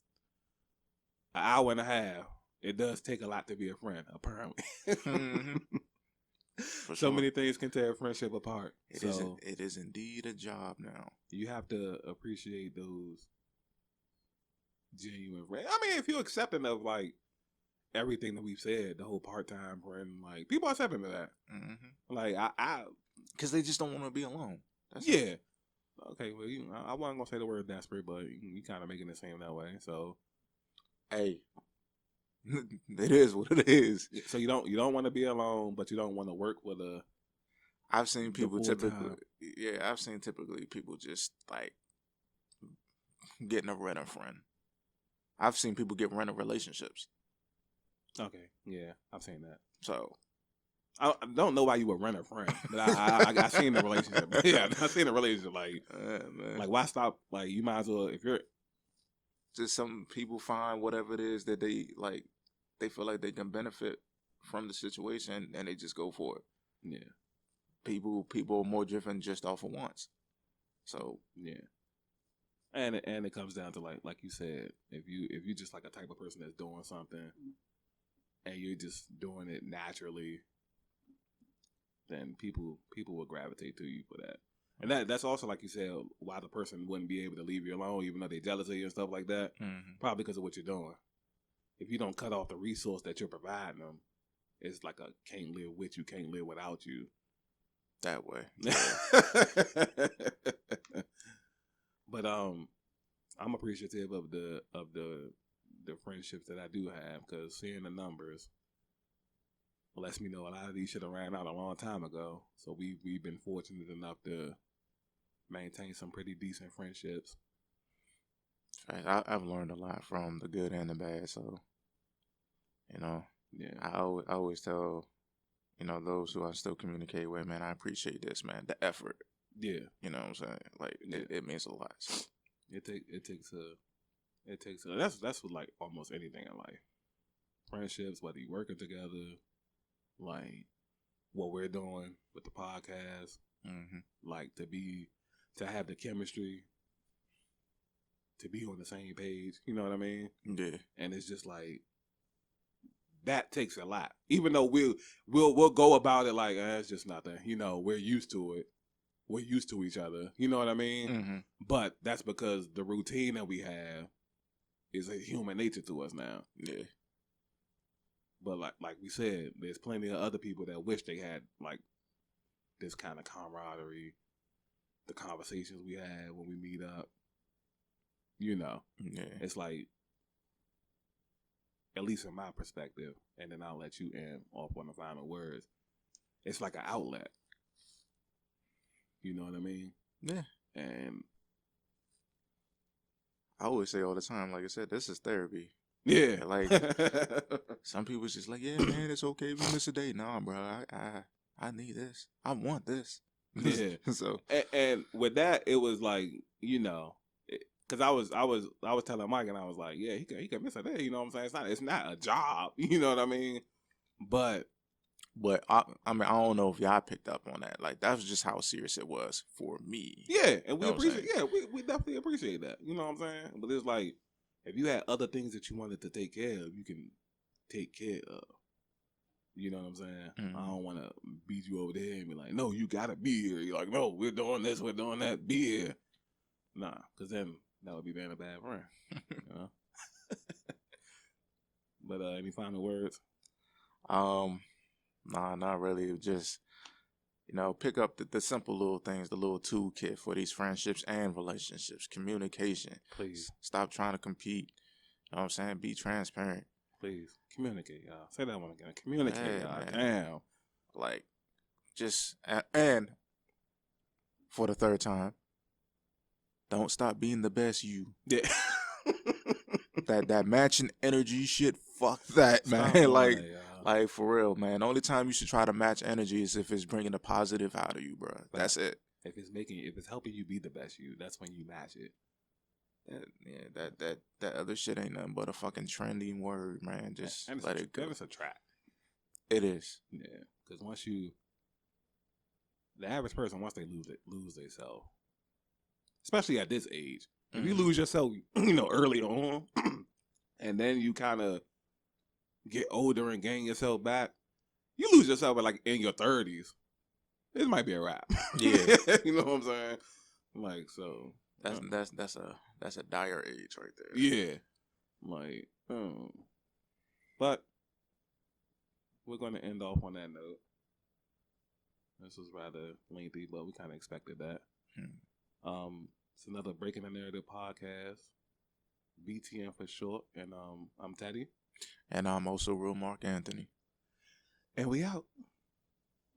Speaker 1: an hour and a half. It does take a lot to be a friend, apparently. So many things can tear a friendship apart.
Speaker 2: It is indeed a job now.
Speaker 1: You have to appreciate those genuine friends. I mean, if you're accepting of like everything that we've said, the whole part-time friend, like people are accepting of that. Like I,
Speaker 2: because they just don't want to be alone.
Speaker 1: That's it. Okay, well, I wasn't gonna say the word desperate, but you kind of making it seem that way. So,
Speaker 2: hey. It is what it is.
Speaker 1: So you don't want to be alone, but you don't want to work with a.
Speaker 2: I've seen people typically people just like getting a renter friend. I've seen people get renter relationships.
Speaker 1: Okay, yeah, I've seen that.
Speaker 2: So
Speaker 1: I don't know why you would rent a friend, but I seen the relationship. Yeah, I seen the relationship. Like why stop? Like you might as well if you're.
Speaker 2: Just some people find whatever it is that they like. They feel like they can benefit from the situation, and they just go for it.
Speaker 1: Yeah,
Speaker 2: people are more driven just off of wants. So
Speaker 1: yeah, and it comes down to like you said, if you just like a type of person that's doing something, and you're just doing it naturally, then people will gravitate to you for that. And that's also, like you said, why the person wouldn't be able to leave you alone, even though they're jealous of you and stuff like that. Probably because of what you're doing. If you don't cut off the resource that you're providing them, it's like a can't live with you, can't live without you.
Speaker 2: That way.
Speaker 1: But I'm appreciative of the friendships that I do have, because seeing the numbers lets me know a lot of these should have ran out a long time ago. So we've been fortunate enough to maintain some pretty decent friendships.
Speaker 2: I've learned a lot from the good and the bad. So,
Speaker 1: yeah,
Speaker 2: I always tell, those who I still communicate with, man, I appreciate this, man, the effort.
Speaker 1: Yeah,
Speaker 2: you know what I'm saying? Like it means a lot. So.
Speaker 1: It takes that's what like almost anything in life. Friendships, whether you're working together, like what we're doing with the podcast, like to have the chemistry. To be on the same page, you know what I mean?
Speaker 2: Yeah.
Speaker 1: And it's just like that takes a lot. Even though we'll go about it like it's just nothing. We're used to it. We're used to each other. You know what I mean? But that's because the routine that we have is a human nature to us now.
Speaker 2: Yeah.
Speaker 1: But like we said, there's plenty of other people that wish they had like this kind of camaraderie, the conversations we had when we meet up. Yeah. It's like, at least in my perspective, and then I'll let you end off on the final words. It's like an outlet. You know what I mean?
Speaker 2: Yeah.
Speaker 1: And
Speaker 2: I always say all the time, like I said, this is therapy.
Speaker 1: Yeah.
Speaker 2: Like some people's just like, yeah, man, it's okay if you miss a day. Nah, bro, I need this. I want this.
Speaker 1: Yeah.
Speaker 2: So
Speaker 1: and with that, it was like, Cause I was telling Mike, and I was like, yeah, he can miss a day. You know what I'm saying? It's not a job. You know what I mean? But
Speaker 2: I mean, I don't know if y'all picked up on that. Like, that was just how serious it was for me.
Speaker 1: yeah, and we
Speaker 2: You know what I'm
Speaker 1: appreciate.
Speaker 2: saying?
Speaker 1: Yeah, we definitely appreciate that. You know what I'm saying? But it's like, if you had other things that you wanted to take care of, you can take care of. You know what I'm saying?
Speaker 2: Mm-hmm.
Speaker 1: I don't want to beat you over the head and be like, no, you gotta be here. You're like, no, we're doing this, we're doing that. Be here. Nah, because then that would be being a bad friend. You know? But any final words?
Speaker 2: Nah, not really. Just, pick up the simple little things, the little toolkit for these friendships and relationships. Communication.
Speaker 1: Please.
Speaker 2: Stop trying to compete. You know what I'm saying? Be transparent.
Speaker 1: Please. Communicate, y'all. Say that one again. Communicate, y'all.
Speaker 2: Man.
Speaker 1: Damn.
Speaker 2: Like, and for the third time, don't stop being the best you.
Speaker 1: Yeah.
Speaker 2: that matching energy shit, fuck that, man. Like, for real, man. The only time you should try to match energy is if it's bringing the positive out of you, bro.
Speaker 1: But
Speaker 2: that's it.
Speaker 1: If it's helping you be the best you, that's when you match it.
Speaker 2: That other shit ain't nothing but a fucking trending word, man. Just let it go.
Speaker 1: It's a trap.
Speaker 2: It is.
Speaker 1: Yeah, because the average person, once they lose themselves, especially at this age, if you lose yourself, early on, and then you kind of get older and gain yourself back, you lose yourself like in your 30s. It might be a wrap.
Speaker 2: Yeah.
Speaker 1: You know what I'm saying? Like, so
Speaker 2: that's a dire age right there.
Speaker 1: Yeah. Like, but we're going to end off on that note. This was rather lengthy, but we kind of expected that. It's another Breaking the Narrative podcast. BTN for short. And I'm Teddy.
Speaker 2: And I'm also Real Mark Anthony.
Speaker 1: And we out.